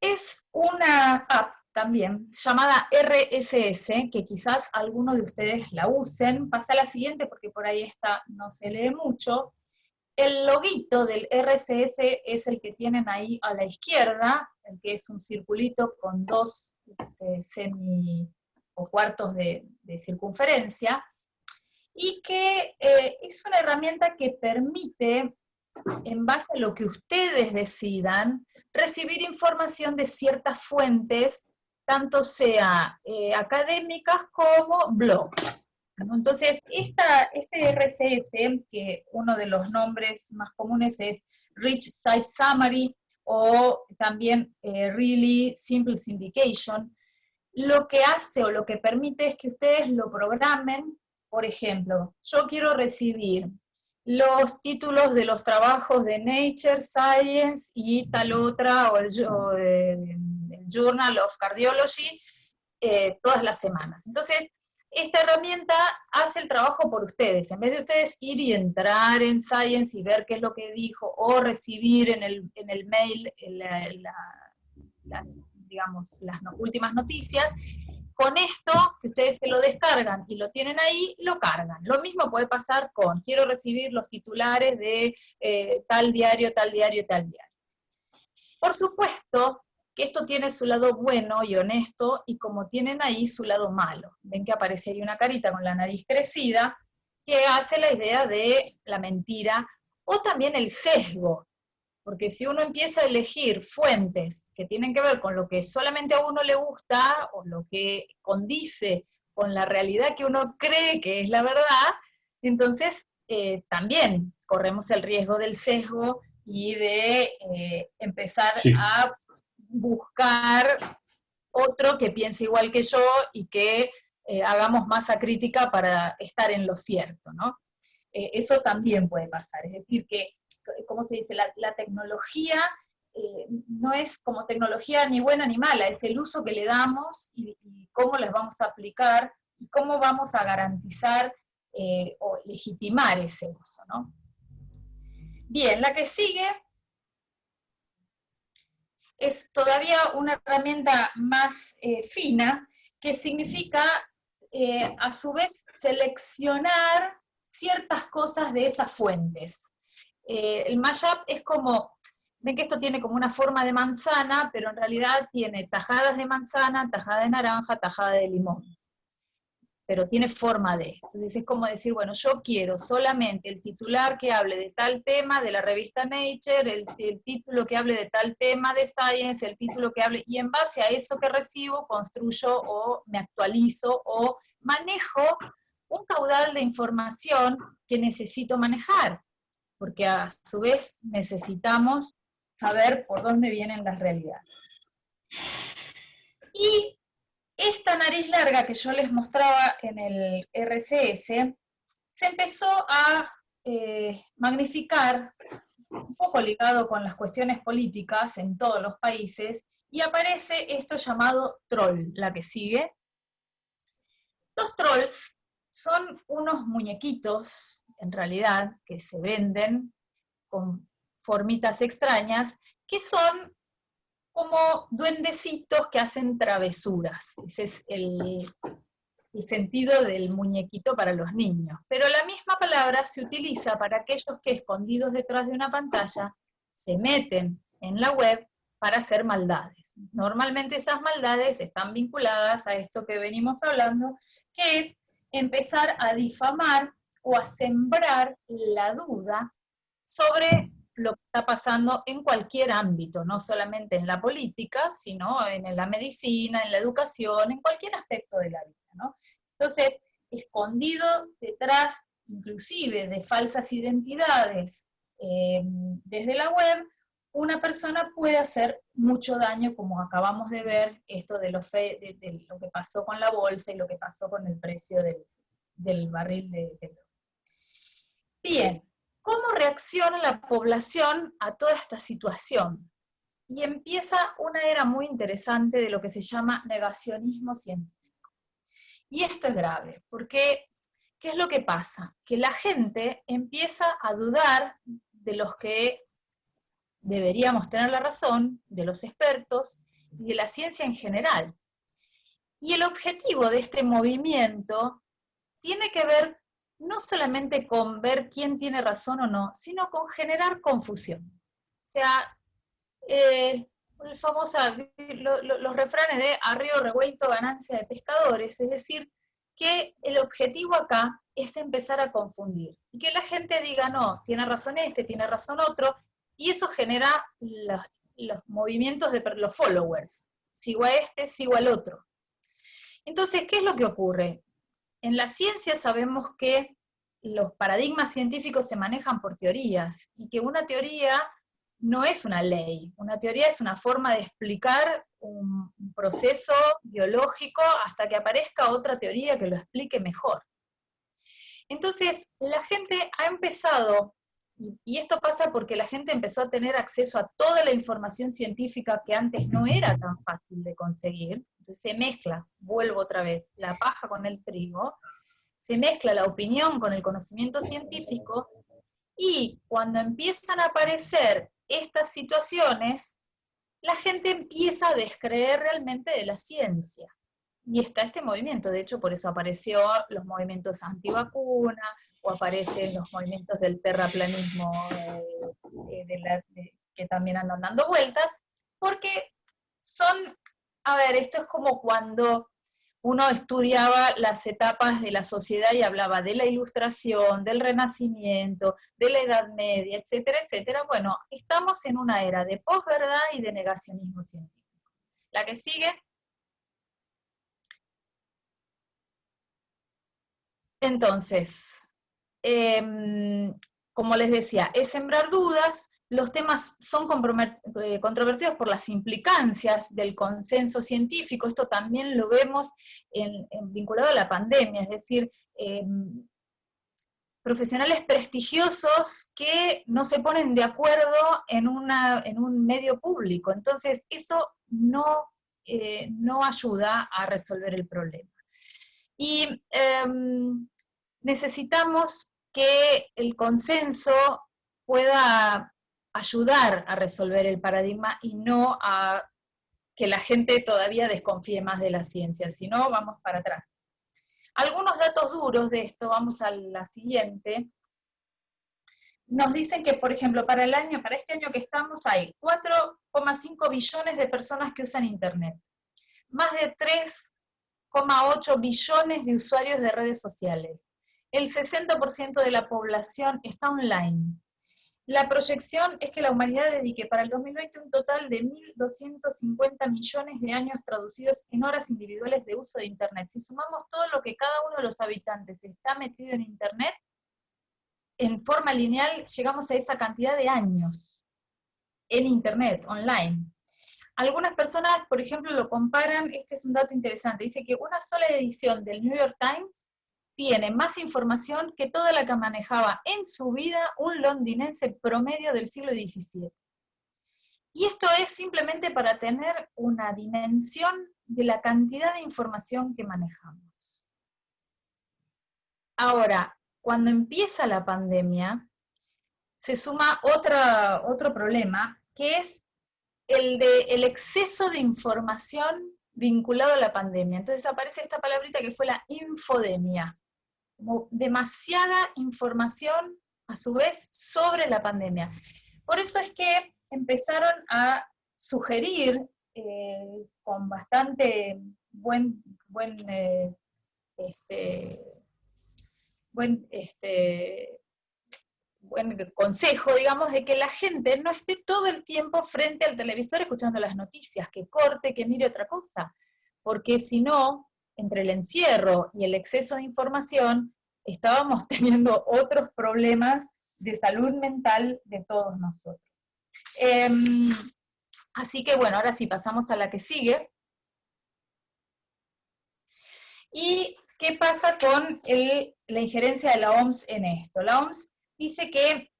es una app también llamada RSS, que quizás algunos de ustedes la usen. Pasa a la siguiente porque por ahí esta no se lee mucho. El loguito del RSS es el que tienen ahí a la izquierda, el que es un circulito con dos semi o cuartos de circunferencia, y que es una herramienta que permite, en base a lo que ustedes decidan, recibir información de ciertas fuentes, tanto sea académicas como blogs. Entonces, este RSS, que uno de los nombres más comunes es Rich Site Summary, o también Really Simple Syndication, lo que hace o lo que permite es que ustedes lo programen. Por ejemplo, yo quiero recibir los títulos de los trabajos de Nature, Science y tal otra, o el Journal of Cardiology, todas las semanas. Entonces, esta herramienta hace el trabajo por ustedes. En vez de ustedes ir y entrar en Science y ver qué es lo que dijo, o recibir en el mail las últimas noticias, con esto, que ustedes se lo descargan y lo tienen ahí, lo cargan. Lo mismo puede pasar con, quiero recibir los titulares de tal diario, tal diario, tal diario. Por supuesto que esto tiene su lado bueno y honesto, y como tienen ahí su lado malo. Ven que aparece ahí una carita con la nariz crecida, que hace la idea de la mentira, o también el sesgo. Porque si uno empieza a elegir fuentes que tienen que ver con lo que solamente a uno le gusta, o lo que condice con la realidad que uno cree que es la verdad, entonces también corremos el riesgo del sesgo y de empezar a buscar otro que piense igual que yo y que hagamos masa crítica para estar en lo cierto, ¿no? Eso también puede pasar, es decir que, ¿cómo se dice? La tecnología no es como tecnología ni buena ni mala, es el uso que le damos y cómo las vamos a aplicar y cómo vamos a garantizar o legitimar ese uso, ¿no? Bien, la que sigue es todavía una herramienta más fina, que significa a su vez seleccionar ciertas cosas de esas fuentes. El mashup es como, ven que esto tiene como una forma de manzana, pero en realidad tiene tajadas de manzana, tajada de naranja, tajada de limón. Pero tiene forma de. Entonces es como decir, bueno, yo quiero solamente el titular que hable de tal tema de la revista Nature, el título que hable de tal tema de Science, el título que hable, y en base a eso que recibo, construyo o me actualizo o manejo un caudal de información que necesito manejar, porque a su vez necesitamos saber por dónde vienen las realidades. Y esta nariz larga que yo les mostraba en el RSS, se empezó a magnificar, un poco ligado con las cuestiones políticas en todos los países, y aparece esto llamado troll, la que sigue. Los trolls son unos muñequitos, en realidad, que se venden con formitas extrañas, que son como duendecitos que hacen travesuras. Ese es el sentido del muñequito para los niños. Pero la misma palabra se utiliza para aquellos que, escondidos detrás de una pantalla, se meten en la web para hacer maldades. Normalmente esas maldades están vinculadas a esto que venimos hablando, que es empezar a difamar o a sembrar la duda sobre lo que está pasando en cualquier ámbito, no solamente en la política, sino en la medicina, en la educación, en cualquier aspecto de la vida, ¿no? Entonces, escondido detrás, inclusive, de falsas identidades desde la web, una persona puede hacer mucho daño, como acabamos de ver, esto de lo que pasó con la bolsa y lo que pasó con el precio del barril de petróleo. Bien, ¿cómo reacciona la población a toda esta situación? Y empieza una era muy interesante de lo que se llama negacionismo científico. Y esto es grave, porque ¿qué es lo que pasa? Que la gente empieza a dudar de los que deberíamos tener la razón, de los expertos y de la ciencia en general. Y el objetivo de este movimiento tiene que ver no solamente con ver quién tiene razón o no, sino con generar confusión. O sea, los refranes de a río revuelto ganancia de pescadores, es decir, que el objetivo acá es empezar a confundir, y que la gente diga, no, tiene razón este, tiene razón otro, y eso genera los movimientos de los followers, sigo a este, sigo al otro. Entonces, ¿qué es lo que ocurre? En la ciencia sabemos que los paradigmas científicos se manejan por teorías, y que una teoría no es una ley, una teoría es una forma de explicar un proceso biológico hasta que aparezca otra teoría que lo explique mejor. Entonces, la gente ha empezado, y esto pasa porque la gente empezó a tener acceso a toda la información científica que antes no era tan fácil de conseguir, entonces se mezcla, vuelvo otra vez, la paja con el trigo, se mezcla la opinión con el conocimiento científico, y cuando empiezan a aparecer estas situaciones, la gente empieza a descreer realmente de la ciencia. Y está este movimiento, de hecho por eso apareció los movimientos antivacuna, o aparecen los movimientos del terraplanismo que también andan dando vueltas, porque son, a ver, esto es como cuando uno estudiaba las etapas de la sociedad y hablaba de la Ilustración, del Renacimiento, de la Edad Media, etcétera, etcétera. Bueno, estamos en una era de posverdad y de negacionismo científico. La que sigue. Entonces, como les decía, es sembrar dudas. Los temas son controvertidos por las implicancias del consenso científico. Esto también lo vemos vinculado a la pandemia, es decir, profesionales prestigiosos que no se ponen de acuerdo en un medio público. Entonces, eso no ayuda a resolver el problema. Y necesitamos que el consenso pueda ayudar a resolver el paradigma y no a que la gente todavía desconfíe más de la ciencia, si no vamos para atrás. Algunos datos duros de esto, vamos a la siguiente. Nos dicen que, por ejemplo, para este año que estamos, hay 4,5 billones de personas que usan Internet, más de 3,8 billones de usuarios de redes sociales. El 60% de la población está online. La proyección es que la humanidad dedique para el 2020 un total de 1.250 millones de años traducidos en horas individuales de uso de Internet. Si sumamos todo lo que cada uno de los habitantes está metido en Internet, en forma lineal llegamos a esa cantidad de años en Internet, online. Algunas personas, por ejemplo, lo comparan, este es un dato interesante, dice que una sola edición del New York Times tiene más información que toda la que manejaba en su vida un londinense promedio del siglo XVII. Y esto es simplemente para tener una dimensión de la cantidad de información que manejamos. Ahora, cuando empieza la pandemia, se suma otro problema, que es el exceso de información vinculado a la pandemia. Entonces aparece esta palabrita que fue la infodemia, como demasiada información a su vez sobre la pandemia. Por eso es que empezaron a sugerir con bastante buen consejo, digamos, de que la gente no esté todo el tiempo frente al televisor escuchando las noticias, que corte, que mire otra cosa, porque si no, entre el encierro y el exceso de información, estábamos teniendo otros problemas de salud mental de todos nosotros. Así que bueno, ahora sí, pasamos a la que sigue. ¿Y qué pasa con la injerencia de la OMS en esto? La OMS dice que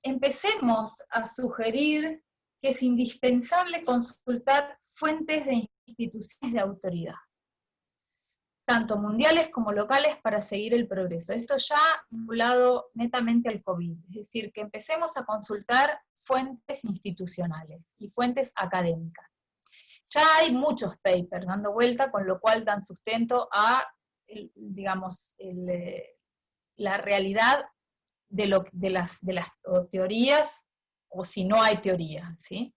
empecemos a sugerir que es indispensable consultar fuentes de instituciones de autoridad, tanto mundiales como locales, para seguir el progreso. Esto ya vinculado netamente al COVID, es decir, que empecemos a consultar fuentes institucionales y fuentes académicas. Ya hay muchos papers dando vuelta, con lo cual dan sustento a, digamos, la realidad de las teorías, o si no hay teoría, ¿sí?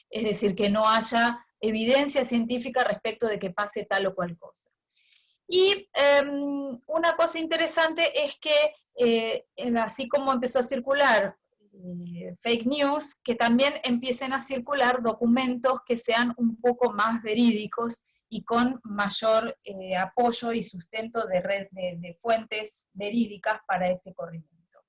Es decir, que no haya evidencia científica respecto de que pase tal o cual cosa. Y una cosa interesante es que, así como empezó a circular fake news, que también empiecen a circular documentos que sean un poco más verídicos y con mayor apoyo y sustento de red de fuentes verídicas para ese corrimiento.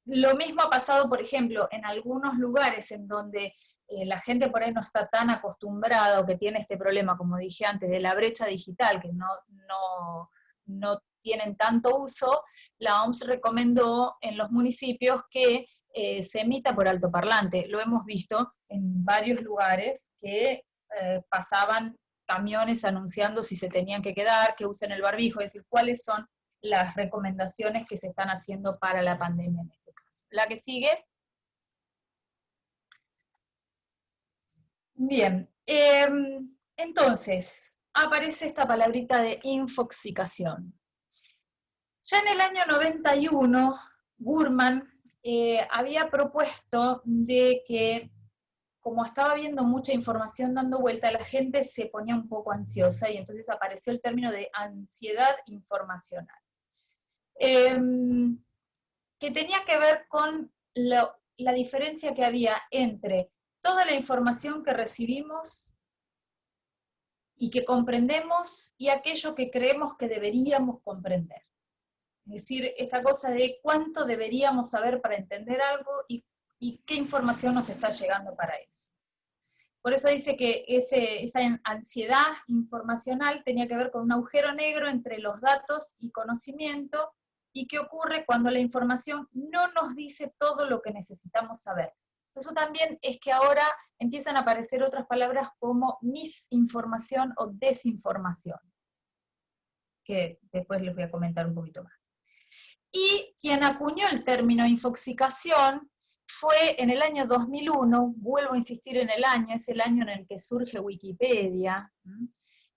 Lo mismo ha pasado, por ejemplo, en algunos lugares en donde la gente por ahí no está tan acostumbrada o que tiene este problema, como dije antes, de la brecha digital, que no tienen tanto uso. La OMS recomendó en los municipios que se emita por altoparlante. Lo hemos visto en varios lugares que pasaban camiones anunciando si se tenían que quedar, que usen el barbijo, es decir, cuáles son las recomendaciones que se están haciendo para la pandemia en este caso. La que sigue. Bien, entonces, aparece esta palabrita de infoxicación. Ya en el año 91, Gurman había propuesto de que, como estaba viendo mucha información dando vuelta, la gente se ponía un poco ansiosa, y entonces apareció el término de ansiedad informacional. Que tenía que ver con la diferencia que había entre toda la información que recibimos y que comprendemos y aquello que creemos que deberíamos comprender. Es decir, esta cosa de cuánto deberíamos saber para entender algo y qué información nos está llegando para eso. Por eso dice que esa ansiedad informacional tenía que ver con un agujero negro entre los datos y conocimiento, y qué ocurre cuando la información no nos dice todo lo que necesitamos saber. Eso también es que ahora empiezan a aparecer otras palabras como misinformación o desinformación, que después les voy a comentar un poquito más. Y quien acuñó el término infoxicación fue en el año 2001, vuelvo a insistir en el año, es el año en el que surge Wikipedia,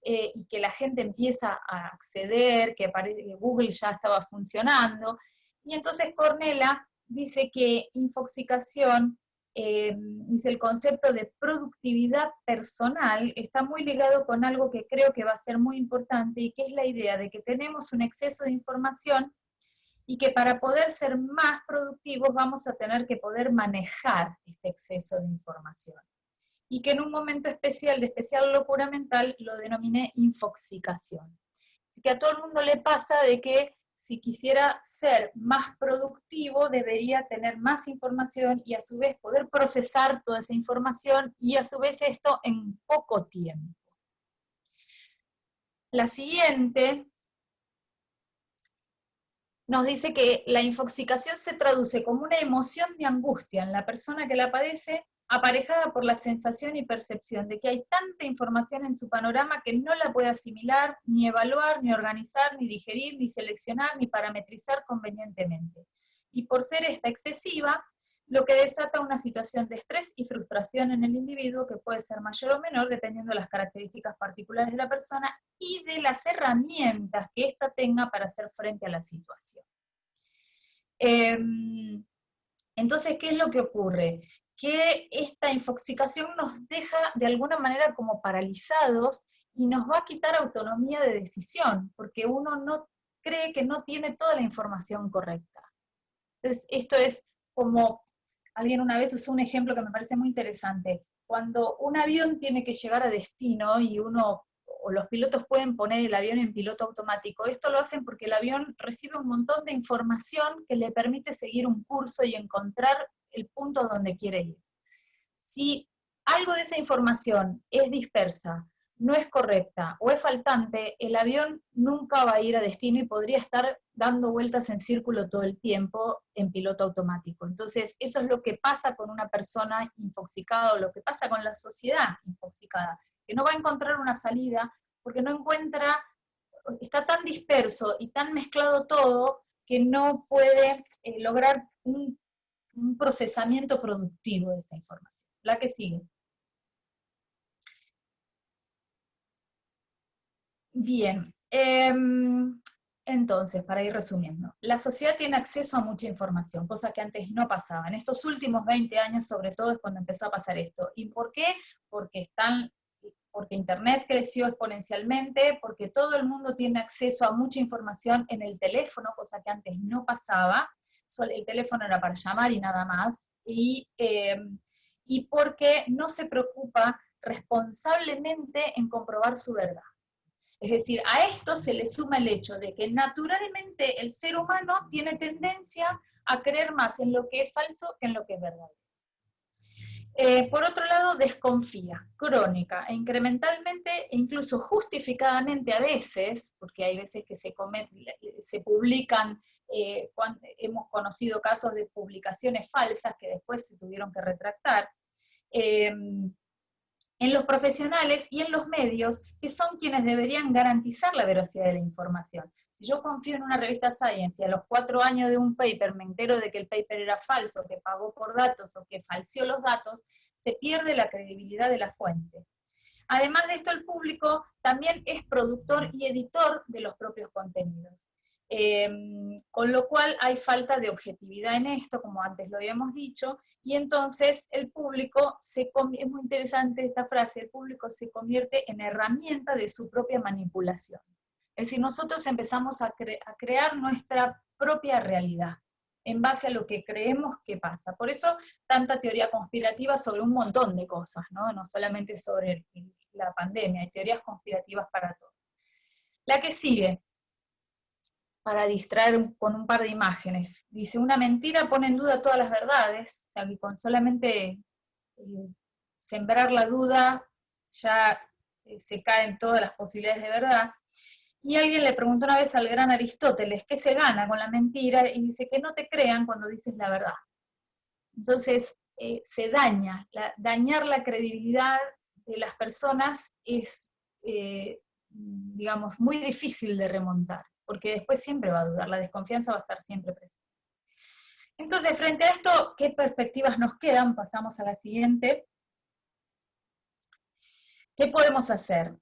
y que la gente empieza a acceder, que Google ya estaba funcionando, y entonces Cornella dice que infoxicación, dice el concepto de productividad personal, está muy ligado con algo que creo que va a ser muy importante, y que es la idea de que tenemos un exceso de información, y que para poder ser más productivos vamos a tener que poder manejar este exceso de información. Y que en un momento especial, de especial locura mental, lo denominé infoxicación. Así que a todo el mundo le pasa de que si quisiera ser más productivo, debería tener más información y a su vez poder procesar toda esa información, y a su vez esto en poco tiempo. La siguiente nos dice que la infoxicación se traduce como una emoción de angustia en la persona que la padece, aparejada por la sensación y percepción de que hay tanta información en su panorama que no la puede asimilar, ni evaluar, ni organizar, ni digerir, ni seleccionar, ni parametrizar convenientemente. Y por ser esta excesiva, lo que desata una situación de estrés y frustración en el individuo, que puede ser mayor o menor dependiendo de las características particulares de la persona y de las herramientas que ésta tenga para hacer frente a la situación. Entonces, ¿qué es lo que ocurre? Que esta infoxicación nos deja de alguna manera como paralizados y nos va a quitar autonomía de decisión, porque uno no cree que no tiene toda la información correcta. Entonces, esto es como, alguien una vez usó un ejemplo que me parece muy interesante. Cuando un avión tiene que llegar a destino y o los pilotos pueden poner el avión en piloto automático, esto lo hacen porque el avión recibe un montón de información que le permite seguir un curso y encontrar el punto donde quiere ir. Si algo de esa información es dispersa, no es correcta o es faltante, el avión nunca va a ir a destino y podría estar dando vueltas en círculo todo el tiempo en piloto automático. Entonces, eso es lo que pasa con una persona infoxicada o lo que pasa con la sociedad infoxicada, que no va a encontrar una salida porque no encuentra, está tan disperso y tan mezclado todo que no puede lograr un procesamiento productivo de esta información. La que sigue. Bien, entonces, para ir resumiendo, la sociedad tiene acceso a mucha información, cosa que antes no pasaba. En estos últimos 20 años, sobre todo, es cuando empezó a pasar esto. ¿Y por qué? Porque Internet creció exponencialmente, porque todo el mundo tiene acceso a mucha información en el teléfono, cosa que antes no pasaba. El teléfono era para llamar y nada más. Y porque no se preocupa responsablemente en comprobar su verdad. Es decir, a esto se le suma el hecho de que naturalmente el ser humano tiene tendencia a creer más en lo que es falso que en lo que es verdadero. Por otro lado, desconfía, crónica e incrementalmente, e incluso justificadamente a veces, porque hay veces que se publican, hemos conocido casos de publicaciones falsas que después se tuvieron que retractar, en los profesionales y en los medios, que son quienes deberían garantizar la veracidad de la información. Si yo confío en una revista Science y a los 4 años de un paper me entero de que el paper era falso, que pagó por datos o que falseó los datos, se pierde la credibilidad de la fuente. Además de esto, el público también es productor y editor de los propios contenidos. Con lo cual hay falta de objetividad en esto, como antes lo habíamos dicho, y entonces el público, es muy interesante esta frase, el público se convierte en herramienta de su propia manipulación. Es decir, nosotros empezamos a crear nuestra propia realidad, en base a lo que creemos que pasa. Por eso, tanta teoría conspirativa sobre un montón de cosas, no solamente sobre la pandemia, hay teorías conspirativas para todo. La que sigue, para distraer con un par de imágenes. Dice, una mentira pone en duda todas las verdades, o sea, que con solamente sembrar la duda ya se caen todas las posibilidades de verdad. Y alguien le preguntó una vez al gran Aristóteles, ¿qué se gana con la mentira? Y dice, que no te crean cuando dices la verdad. Entonces, se dañar la credibilidad de las personas es, digamos, muy difícil de remontar, porque después siempre va a dudar, la desconfianza va a estar siempre presente. Entonces, frente a esto, ¿qué perspectivas nos quedan? Pasamos a la siguiente. ¿Qué podemos hacer?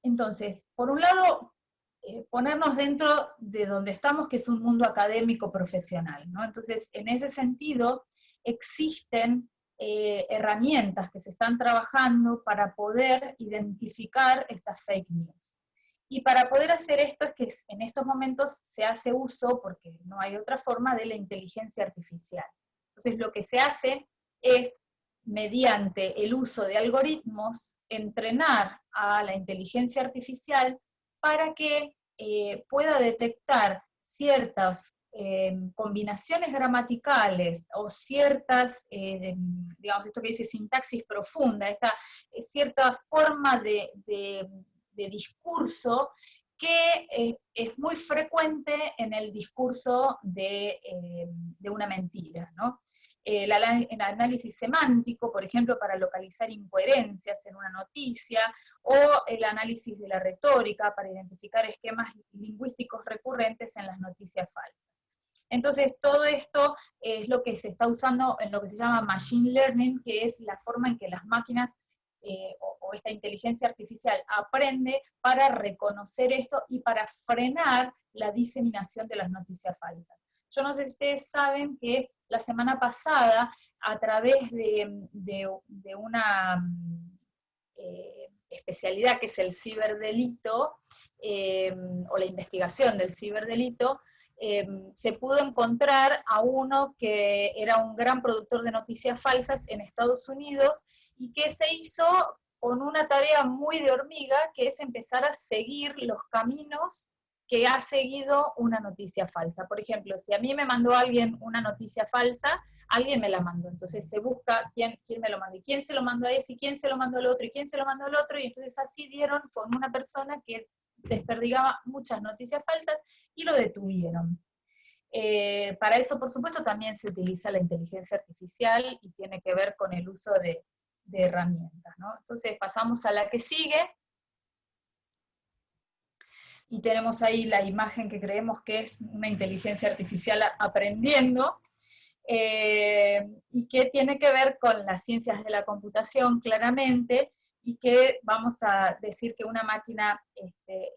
Entonces, por un lado, ponernos dentro de donde estamos, que es un mundo académico profesional, ¿no? Entonces, en ese sentido, existen herramientas que se están trabajando para poder identificar estas fake news. Y para poder hacer esto es que en estos momentos se hace uso, porque no hay otra forma, de la inteligencia artificial. Entonces, lo que se hace es, mediante el uso de algoritmos, entrenar a la inteligencia artificial para que pueda detectar ciertas combinaciones gramaticales o ciertas, digamos, esto que dice sintaxis profunda, esta cierta forma de discurso que es muy frecuente en el discurso de una mentira, ¿no? El análisis semántico, por ejemplo, para localizar incoherencias en una noticia, o el análisis de la retórica para identificar esquemas lingüísticos recurrentes en las noticias falsas. Entonces, todo esto es lo que se está usando en lo que se llama machine learning, que es la forma en que las máquinas o esta inteligencia artificial aprende para reconocer esto y para frenar la diseminación de las noticias falsas. Yo no sé si ustedes saben que la semana pasada, a través de una especialidad, que es el ciberdelito, o la investigación del ciberdelito, se pudo encontrar a uno que era un gran productor de noticias falsas en Estados Unidos, y que se hizo con una tarea muy de hormiga, que es empezar a seguir los caminos que ha seguido una noticia falsa. Por ejemplo, si a mí me mandó alguien una noticia falsa, alguien me la mandó, entonces se busca quién me lo mandó, y quién se lo mandó a ese, y quién se lo mandó al otro, y quién se lo mandó al otro, y entonces así dieron con una persona que desperdigaba muchas noticias falsas, y lo detuvieron. Para eso, por supuesto, también se utiliza la inteligencia artificial, y tiene que ver con el uso de herramientas, ¿no? Entonces pasamos a la que sigue, y tenemos ahí la imagen que creemos que es una inteligencia artificial aprendiendo, y que tiene que ver con las ciencias de la computación, claramente, y que vamos a decir que una máquina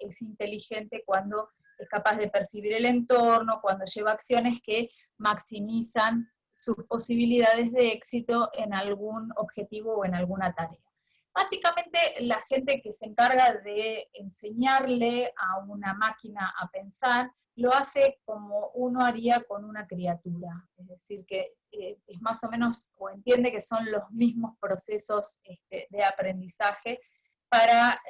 es inteligente cuando es capaz de percibir el entorno, cuando lleva acciones que maximizan sus posibilidades de éxito en algún objetivo o en alguna tarea. Básicamente, la gente que se encarga de enseñarle a una máquina a pensar, lo hace como uno haría con una criatura, es decir, que es más o menos, o entiende que son los mismos procesos de aprendizaje para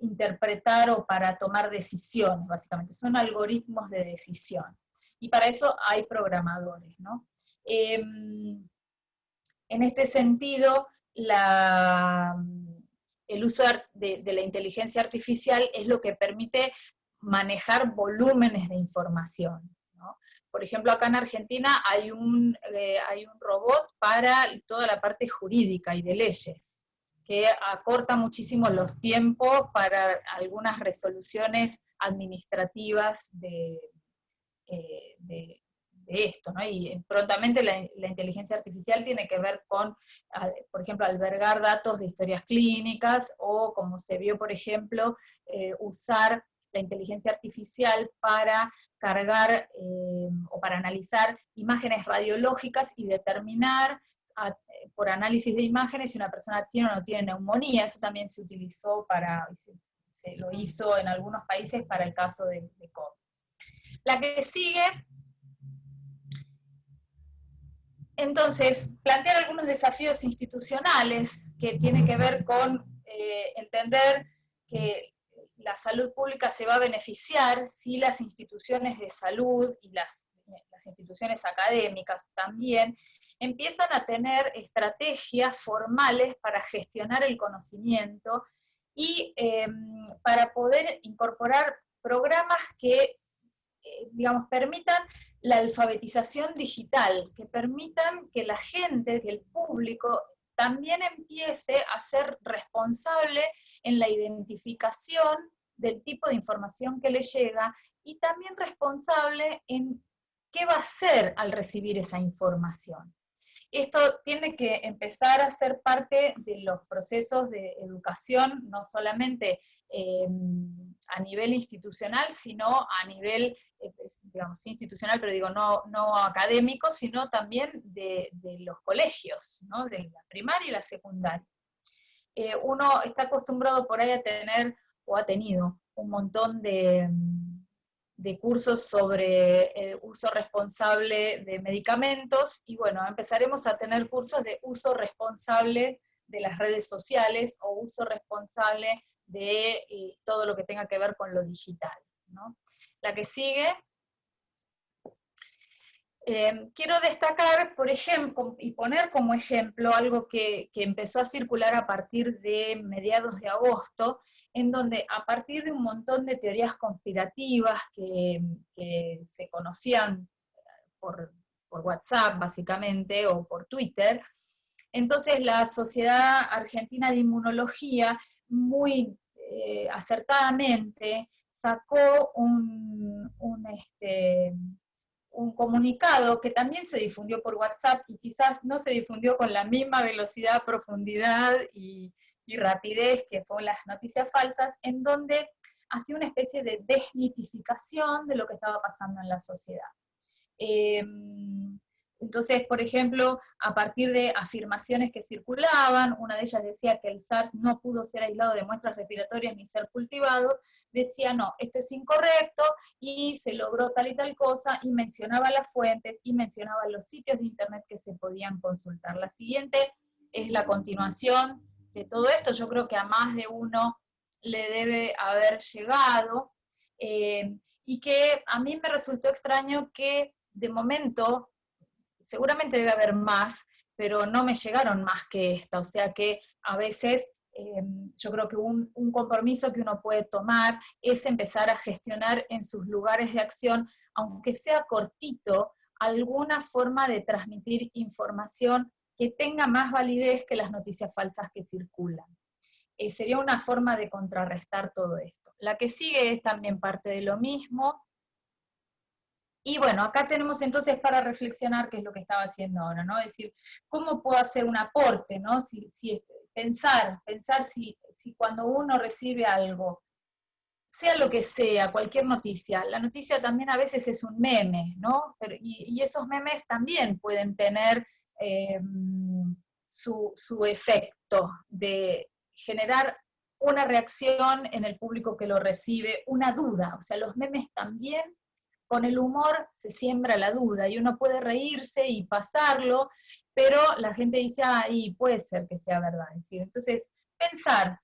interpretar o para tomar decisiones, básicamente. Son algoritmos de decisión. Y para eso hay programadores, ¿no? En este sentido, el uso de la inteligencia artificial es lo que permite manejar volúmenes de información, ¿no? Por ejemplo, acá en Argentina hay un robot para toda la parte jurídica y de leyes, que acorta muchísimo los tiempos para algunas resoluciones administrativas de esto, ¿no? Y prontamente la inteligencia artificial tiene que ver con, por ejemplo, albergar datos de historias clínicas, o como se vio, por ejemplo, usar la inteligencia artificial para cargar o para analizar imágenes radiológicas y determinar por análisis de imágenes si una persona tiene o no tiene neumonía. Eso también se utilizó se lo hizo en algunos países para el caso de COVID. La que sigue, entonces, plantear algunos desafíos institucionales que tienen que ver con entender que la salud pública se va a beneficiar si las instituciones de salud y las instituciones académicas también empiezan a tener estrategias formales para gestionar el conocimiento, y para poder incorporar programas que digamos, permitan la alfabetización digital, que permitan que la gente, que el público, también empiece a ser responsable en la identificación del tipo de información que le llega, y también responsable en qué va a hacer al recibir esa información. Esto tiene que empezar a ser parte de los procesos de educación, no solamente a nivel institucional, sino a nivel, digamos, institucional, pero digo, no académico, sino también de los colegios, ¿no? De la primaria y la secundaria. Uno está acostumbrado por ahí a tener, o ha tenido, un montón de cursos sobre el uso responsable de medicamentos, y bueno, empezaremos a tener cursos de uso responsable de las redes sociales, o uso responsable de todo lo que tenga que ver con lo digital, ¿no? La que sigue. Quiero destacar, por ejemplo, y poner como ejemplo algo que empezó a circular a partir de mediados de agosto, en donde a partir de un montón de teorías conspirativas que se conocían por WhatsApp, básicamente, o por Twitter, entonces la Sociedad Argentina de Inmunología, muy acertadamente, sacó un comunicado que también se difundió por WhatsApp, y quizás no se difundió con la misma velocidad, profundidad y rapidez que fue las noticias falsas, en donde hacía una especie de desmitificación de lo que estaba pasando en la sociedad. Entonces, por ejemplo, a partir de afirmaciones que circulaban, una de ellas decía que el SARS no pudo ser aislado de muestras respiratorias ni ser cultivado, decía, no, esto es incorrecto, y se logró tal y tal cosa, y mencionaba las fuentes, y mencionaba los sitios de internet que se podían consultar. La siguiente es la continuación de todo esto, yo creo que a más de uno le debe haber llegado, y que a mí me resultó extraño que de momento, seguramente debe haber más, pero no me llegaron más que esta, o sea que a veces yo creo que un compromiso que uno puede tomar es empezar a gestionar en sus lugares de acción, aunque sea cortito, alguna forma de transmitir información que tenga más validez que las noticias falsas que circulan. Sería una forma de contrarrestar todo esto. La que sigue es también parte de lo mismo. Y bueno, acá tenemos entonces para reflexionar qué es lo que estaba haciendo ahora, ¿no? Es decir, ¿cómo puedo hacer un aporte, ¿no? Pensar si cuando uno recibe algo, sea lo que sea, cualquier noticia, la noticia también a veces es un meme, ¿no? Y esos memes también pueden tener su efecto de generar una reacción en el público que lo recibe, una duda, o sea, los memes también con el humor se siembra la duda, y uno puede reírse y pasarlo, pero la gente dice, y puede ser que sea verdad. Es decir, entonces, pensar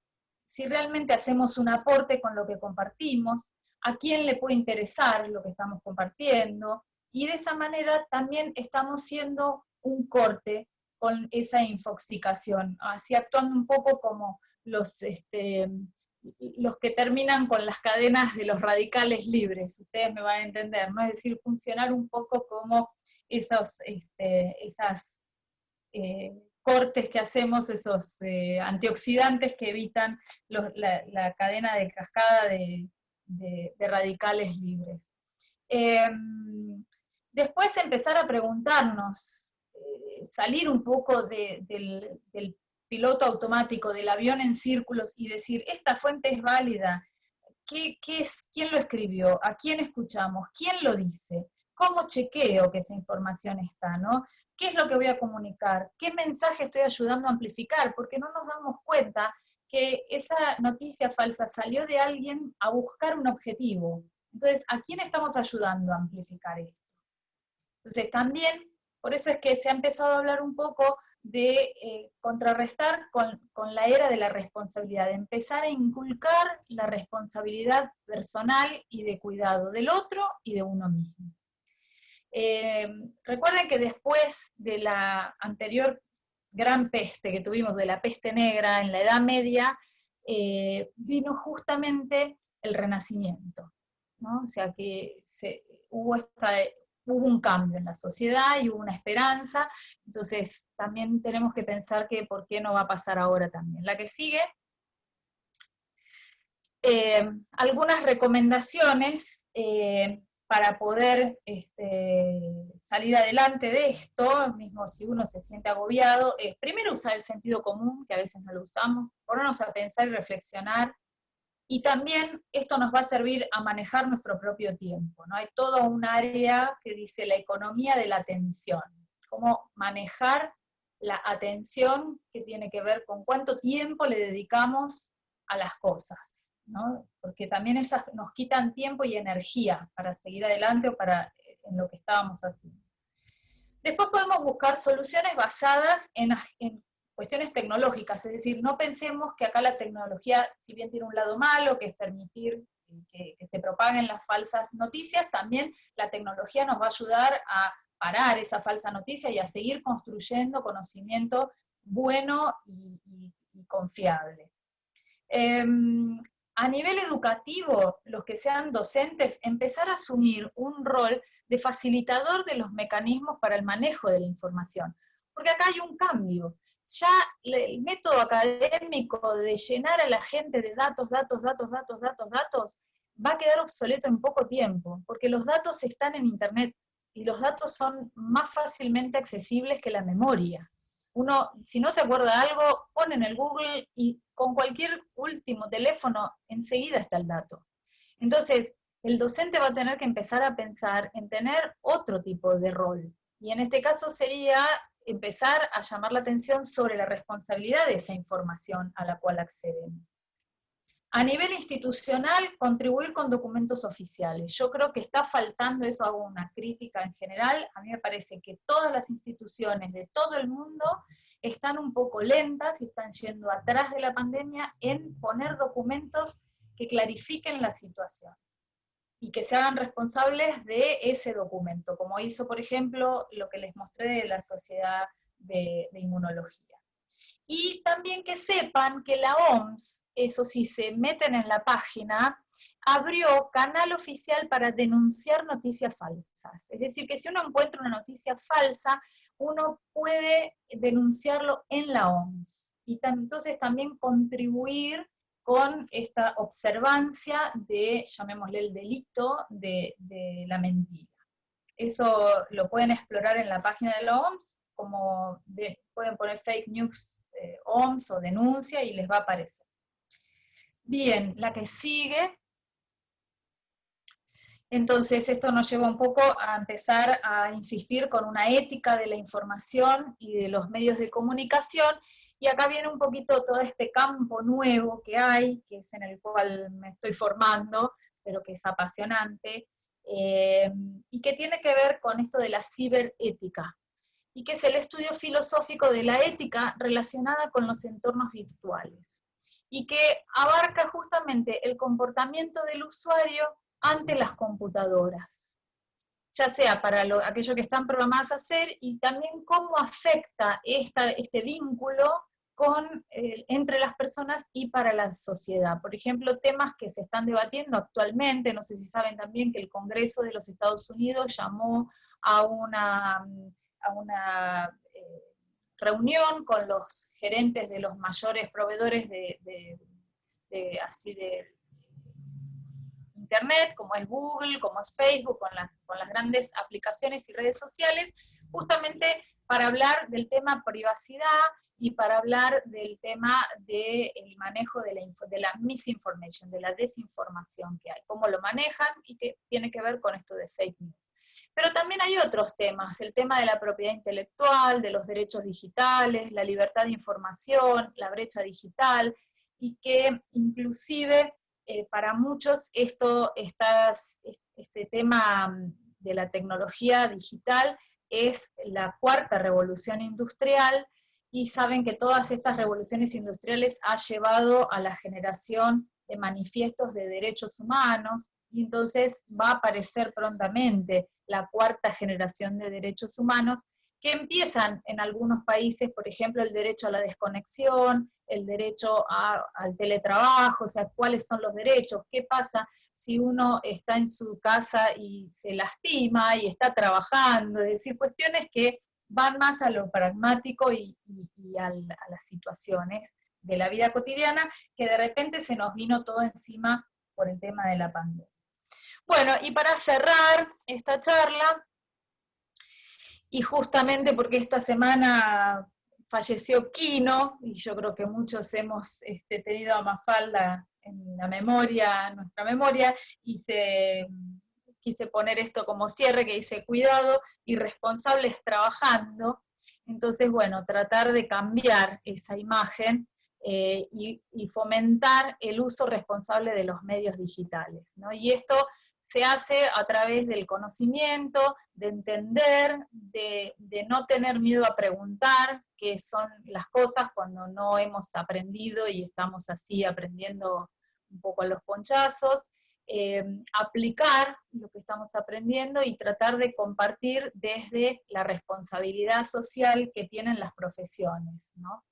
si realmente hacemos un aporte con lo que compartimos, a quién le puede interesar lo que estamos compartiendo, y de esa manera también estamos siendo un corte con esa infoxicación, así actuando un poco como los que terminan con las cadenas de los radicales libres, ustedes me van a entender, ¿no? Es decir, funcionar un poco como esas cortes que hacemos, esos antioxidantes que evitan la cadena de cascada de radicales libres. Después empezar a preguntarnos, salir un poco del piloto automático, del avión en círculos, y decir, esta fuente es válida, ¿quién lo escribió? ¿A quién escuchamos? ¿Quién lo dice? ¿Cómo chequeo que esa información está, ¿no? ¿Qué es lo que voy a comunicar? ¿Qué mensaje estoy ayudando a amplificar? Porque no nos damos cuenta que esa noticia falsa salió de alguien a buscar un objetivo. Entonces, ¿a quién estamos ayudando a amplificar esto? Entonces, también, por eso es que se ha empezado a hablar un poco de contrarrestar con la era de la responsabilidad, de empezar a inculcar la responsabilidad personal y de cuidado del otro y de uno mismo. Recuerden que después de la anterior gran peste que tuvimos, de la peste negra en la Edad Media, vino justamente el Renacimiento, ¿no? O sea que hubo un cambio en la sociedad y hubo una esperanza, entonces también tenemos que pensar que por qué no va a pasar ahora también. La que sigue, algunas recomendaciones para poder salir adelante de esto, mismo si uno se siente agobiado, es primero usar el sentido común, que a veces no lo usamos, ponernos a pensar y reflexionar. Y también esto nos va a servir a manejar nuestro propio tiempo, ¿no? Hay todo un área que dice la economía de la atención, cómo manejar la atención, que tiene que ver con cuánto tiempo le dedicamos a las cosas, ¿no? Porque también esas nos quitan tiempo y energía para seguir adelante o en lo que estábamos haciendo. Después podemos buscar soluciones basadas en cuestiones tecnológicas, es decir, no pensemos que acá la tecnología, si bien tiene un lado malo, que es permitir que se propaguen las falsas noticias, también la tecnología nos va a ayudar a parar esa falsa noticia y a seguir construyendo conocimiento bueno y confiable. A nivel educativo, los que sean docentes, empezar a asumir un rol de facilitador de los mecanismos para el manejo de la información. Porque acá hay un cambio. Ya el método académico de llenar a la gente de datos, va a quedar obsoleto en poco tiempo, porque los datos están en Internet, y los datos son más fácilmente accesibles que la memoria. Uno, si no se acuerda de algo, pone en el Google y con cualquier último teléfono enseguida está el dato. Entonces, el docente va a tener que empezar a pensar en tener otro tipo de rol, Y en este caso sería empezar a llamar la atención sobre la responsabilidad de esa información a la cual accedemos. A nivel institucional, contribuir con documentos oficiales. Yo creo que está faltando eso, hago una crítica en general. A mí me parece que todas las instituciones de todo el mundo están un poco lentas y están yendo atrás de la pandemia en poner documentos que clarifiquen la situación y que se hagan responsables de ese documento, como hizo, por ejemplo, lo que les mostré de la Sociedad de Inmunología. Y también que sepan que la OMS, eso sí, se meten en la página, abrió canal oficial para denunciar noticias falsas. Es decir, que si uno encuentra una noticia falsa, uno puede denunciarlo en la OMS. Y entonces también contribuir con esta observancia de, llamémosle el delito de la mentira. Eso lo pueden explorar en la página de la OMS, pueden poner fake news OMS o denuncia y les va a aparecer. Bien, la que sigue. Entonces esto nos lleva un poco a empezar a insistir con una ética de la información y de los medios de comunicación, y acá viene un poquito todo este campo nuevo que hay, que es en el cual me estoy formando, pero que es apasionante, y que tiene que ver con esto de la ciberética, y que es el estudio filosófico de la ética relacionada con los entornos virtuales, y que abarca justamente el comportamiento del usuario ante las computadoras, ya sea para aquello que están programadas a hacer, y también cómo afecta este vínculo entre las personas y para la sociedad. Por ejemplo, temas que se están debatiendo actualmente, no sé si saben también que el Congreso de los Estados Unidos llamó a una reunión con los gerentes de los mayores proveedores de Internet, como es Google, como es Facebook, con las grandes aplicaciones y redes sociales, justamente para hablar del tema privacidad y para hablar del tema del manejo de la misinformation, de la desinformación que hay, cómo lo manejan y que tiene que ver con esto de fake news. Pero también hay otros temas, el tema de la propiedad intelectual, de los derechos digitales, la libertad de información, la brecha digital, y que inclusive para muchos este tema de la tecnología digital es la cuarta revolución industrial, y saben que todas estas revoluciones industriales han llevado a la generación de manifiestos de derechos humanos, y entonces va a aparecer prontamente la cuarta generación de derechos humanos, que empiezan en algunos países, por ejemplo, el derecho a la desconexión, el derecho al teletrabajo, o sea, cuáles son los derechos, qué pasa si uno está en su casa y se lastima y está trabajando, es decir, cuestiones que van más a lo pragmático y a las situaciones de la vida cotidiana, que de repente se nos vino todo encima por el tema de la pandemia. Bueno, y para cerrar esta charla, y justamente porque esta semana falleció Quino, y yo creo que muchos hemos tenido a Mafalda en la memoria, nuestra memoria, y quise poner esto como cierre, que dice cuidado y responsables trabajando. Entonces, bueno, tratar de cambiar esa imagen y fomentar el uso responsable de los medios digitales, ¿no? Y esto se hace a través del conocimiento, de entender, de no tener miedo a preguntar qué son las cosas cuando no hemos aprendido y estamos así aprendiendo un poco a los ponchazos, aplicar lo que estamos aprendiendo y tratar de compartir desde la responsabilidad social que tienen las profesiones, ¿no?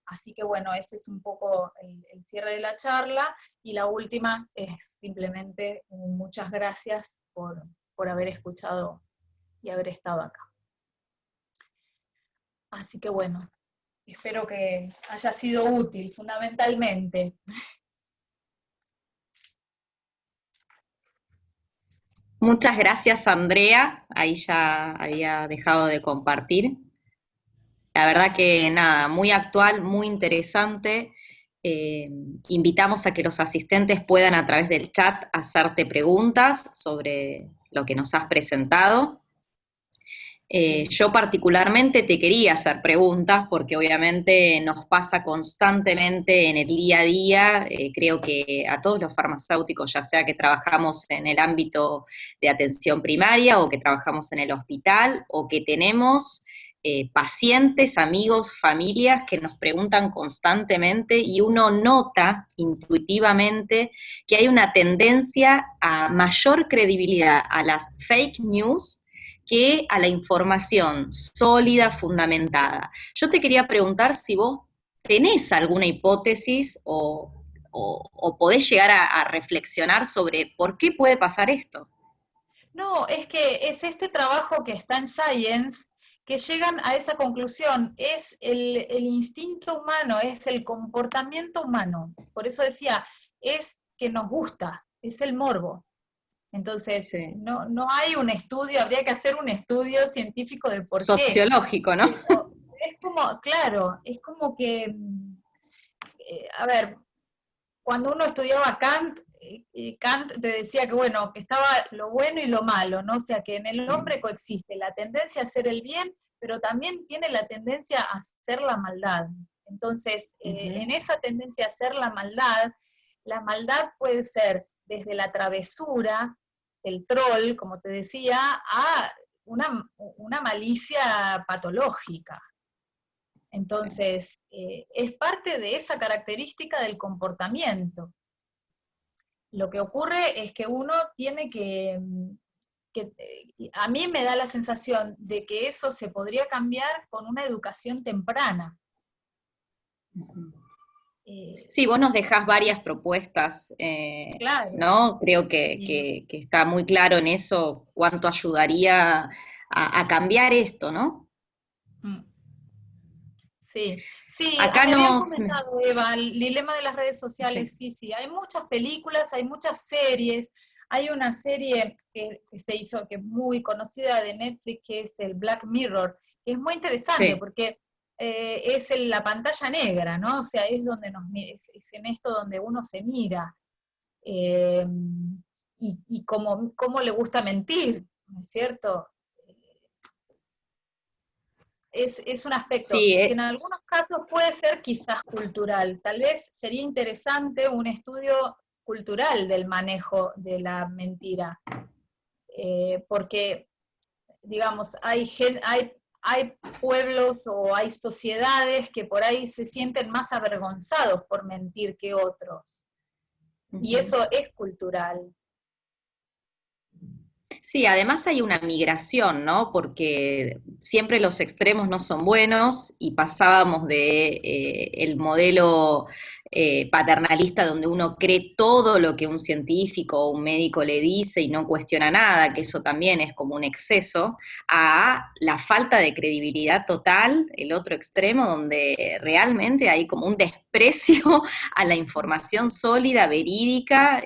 Así que bueno, ese es un poco el cierre de la charla, y la última es simplemente muchas gracias por haber escuchado y haber estado acá. Así que bueno, espero que haya sido útil, fundamentalmente. Muchas gracias, Andrea. Ahí ya había dejado de compartir. La verdad que nada, muy actual, muy interesante. Invitamos a que los asistentes puedan a través del chat hacerte preguntas sobre lo que nos has presentado. Yo particularmente te quería hacer preguntas porque obviamente nos pasa constantemente en el día a día, creo que a todos los farmacéuticos, ya sea que trabajamos en el ámbito de atención primaria o que trabajamos en el hospital o que tenemos pacientes, amigos, familias que nos preguntan constantemente y uno nota intuitivamente que hay una tendencia a mayor credibilidad a las fake news que a la información sólida, fundamentada. Yo te quería preguntar si vos tenés alguna hipótesis o podés llegar a reflexionar sobre por qué puede pasar esto. No, es que es este trabajo que está en Science que llegan a esa conclusión. Es el instinto humano, es el comportamiento humano. Por eso decía, es que nos gusta, es el morbo. Entonces, Sí. no hay un estudio, habría que hacer un estudio científico de por qué. Sociológico, ¿no? Pero es como, claro, es como que, a ver, cuando uno estudiaba Kant, Kant te decía que, bueno, que estaba lo bueno y lo malo, ¿no? O sea, que en el hombre coexiste la tendencia a hacer el bien, pero también tiene la tendencia a hacer la maldad. Entonces, en esa tendencia a hacer la maldad puede ser desde la travesura, el troll, como te decía, a una malicia patológica. Entonces, es parte de esa característica del comportamiento. Lo que ocurre es que uno tiene a mí me da la sensación de que eso se podría cambiar con una educación temprana. Sí, vos nos dejás varias propuestas, Claro. ¿no? Creo que, Sí. que está muy claro en eso cuánto ayudaría a cambiar esto, ¿no? Mm. Sí, sí, Acá me habían nos... comentado, Eva, el dilema de las redes sociales, Sí, sí, sí, hay muchas películas, hay muchas series, hay una serie que se hizo, que es muy conocida de Netflix, que es el Black Mirror, que es muy interesante sí. porque es la pantalla negra, ¿no? O sea, es donde es en esto donde uno se mira, eh, y cómo le gusta mentir, ¿no es cierto? Es un aspecto Sí, que en algunos casos puede ser quizás cultural. Tal vez sería interesante un estudio cultural del manejo de la mentira, porque, digamos, hay pueblos o hay sociedades que por ahí se sienten más avergonzados por mentir que otros, y eso es cultural. sí, además hay una migración, ¿no? Porque siempre los extremos no son buenos y pasábamos de el modelo paternalista donde uno cree todo lo que un científico o un médico le dice y no cuestiona nada, que eso también es como un exceso, a la falta de credibilidad total, el otro extremo, donde realmente hay como un desprecio a la información sólida, verídica,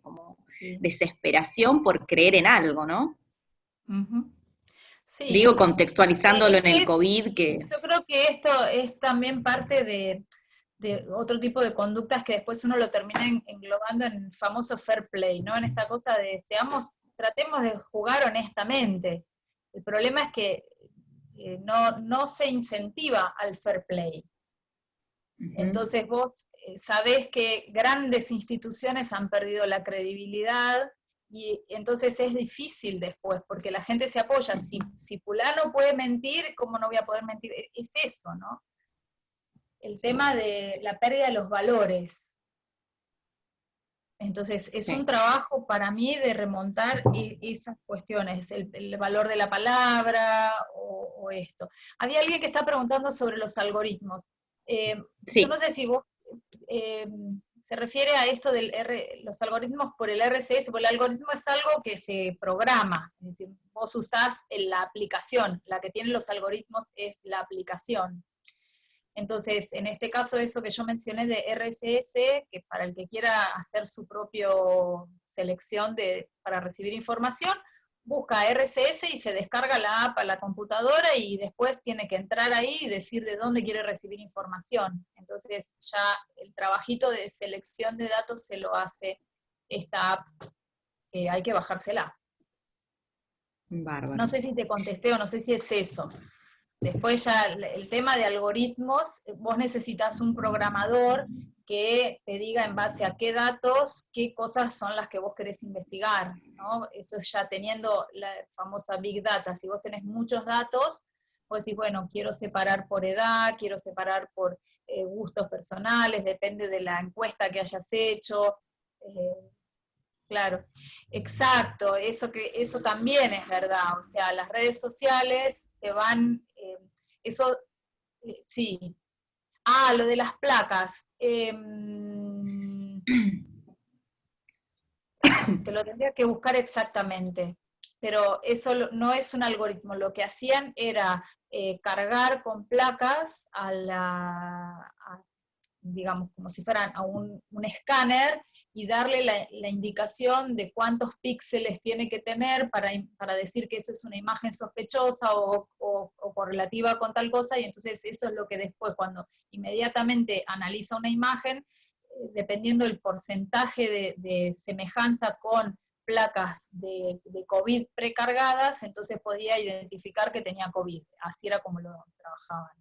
como Sí. desesperación por creer en algo, ¿no? Ujú. Digo, Sí. contextualizándolo Es en el que COVID, que yo creo que esto es también parte de otro tipo de conductas que después uno lo termina englobando en el famoso fair play, ¿no? En esta cosa de tratemos de jugar honestamente. El problema es que no se incentiva al fair play. Entonces vos sabés que grandes instituciones han perdido la credibilidad y entonces es difícil después, porque la gente se apoya. Si fulano puede mentir, ¿cómo no voy a poder mentir? Es eso, ¿no? El sí, tema de la pérdida de los valores. Entonces, es un sí. trabajo para mí de remontar esas cuestiones, el valor de la palabra o esto. Había alguien que está preguntando sobre los algoritmos. Yo no Sí. sé si vos eh, se refiere a esto de los algoritmos por el RCS, porque el algoritmo es algo que se programa, es decir, vos usás la aplicación, la que tiene los algoritmos es la aplicación. Entonces, en este caso, eso que yo mencioné de RSS, que para el que quiera hacer su propia selección para recibir información, busca RSS y se descarga la app a la computadora y después tiene que entrar ahí y decir de dónde quiere recibir información. Entonces, ya el trabajito de selección de datos se lo hace esta app, que hay que bajársela. Bárbaro. No sé si te contesté o no sé si es eso. Después ya el tema de algoritmos, vos necesitas un programador que te diga en base a qué datos, qué cosas son las que vos querés investigar, ¿no? Eso ya teniendo la famosa Big Data. Si vos tenés muchos datos, vos decís, bueno, quiero separar por edad, quiero separar por gustos personales, depende de la encuesta que hayas hecho. Claro, exacto, eso también es verdad, o sea, las redes sociales te van, eso, sí. Ah, lo de las placas, te lo tendría que buscar exactamente, pero eso no es un algoritmo, lo que hacían era cargar con placas digamos, como si fueran a un escáner y darle la indicación de cuántos píxeles tiene que tener para decir que eso es una imagen sospechosa o correlativa con tal cosa, y entonces eso es lo que después, cuando inmediatamente analiza una imagen, dependiendo del porcentaje de semejanza con placas de COVID precargadas, entonces podía identificar que tenía COVID. Así era como lo trabajaban.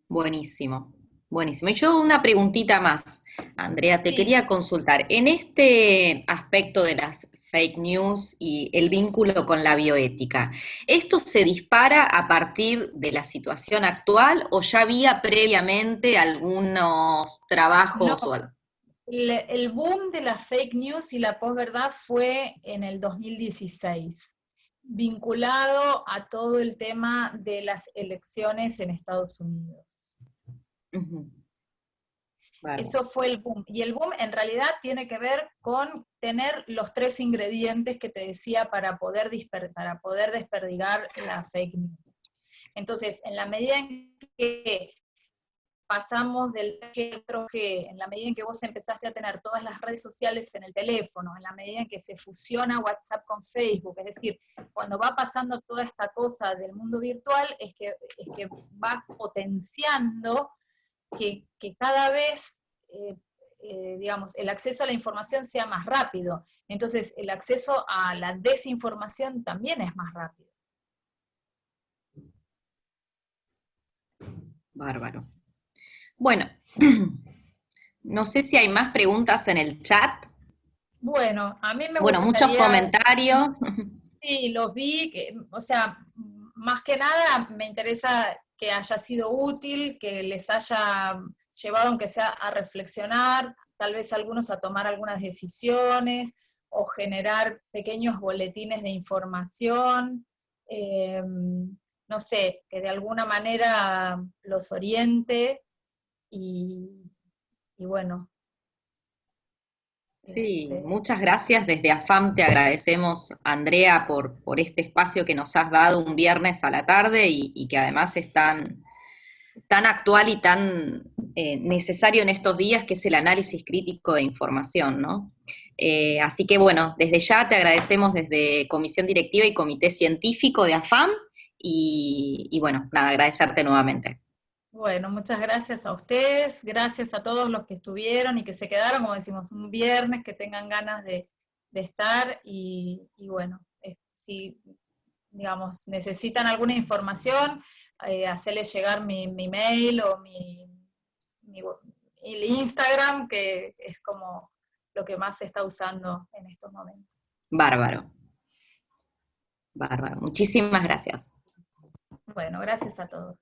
Buenísimo, buenísimo. Y yo una preguntita más, Andrea, te Sí. quería consultar. En este aspecto de las fake news y el vínculo con la bioética, ¿esto se dispara a partir de la situación actual o ya había previamente algunos No, trabajos o algo? el boom de la fake news y la posverdad fue en el 2016, vinculado a todo el tema de las elecciones en Estados Unidos. Ujú. Bárbaro. Eso fue el boom. Y el boom en realidad tiene que ver con tener los tres ingredientes que te decía para poder desperdigar la fake news. Entonces, en la medida en que pasamos del G al otro G, en la medida en que vos empezaste a tener todas las redes sociales en el teléfono, en la medida en que se fusiona WhatsApp con Facebook, es decir, cuando va pasando toda esta cosa del mundo virtual, es que va potenciando que cada vez, digamos, el acceso a la información sea más rápido. Entonces, el acceso a la desinformación también es más rápido. Bárbaro. Bueno, no sé si hay más preguntas en el chat. Bueno, a mí me Bueno, muchos gustaría, comentarios. sí, los vi, o sea, más que nada me interesa que haya sido útil, que les haya llevado, aunque sea a reflexionar, tal vez algunos a tomar algunas decisiones, o generar pequeños boletines de información, no sé, que de alguna manera los oriente y, y bueno. Sí, Este, muchas gracias. Desde AFAM te agradecemos, Andrea, por este espacio que nos has dado un viernes a la tarde y que además es tan actual y tan necesario en estos días, que es el análisis crítico de información, ¿no? Así que bueno, desde ya te agradecemos desde Comisión Directiva y Comité Científico de AFAM y bueno, nada, agradecerte nuevamente. Bueno, muchas gracias a ustedes, gracias a todos los que estuvieron y que se quedaron, como decimos, un viernes, que tengan ganas de estar y bueno, si, digamos, necesitan alguna información, hacerles llegar mi mail o el Instagram, que es como lo que más se está usando en estos momentos. Bárbaro, bárbaro. Muchísimas gracias. Bueno, gracias a todos.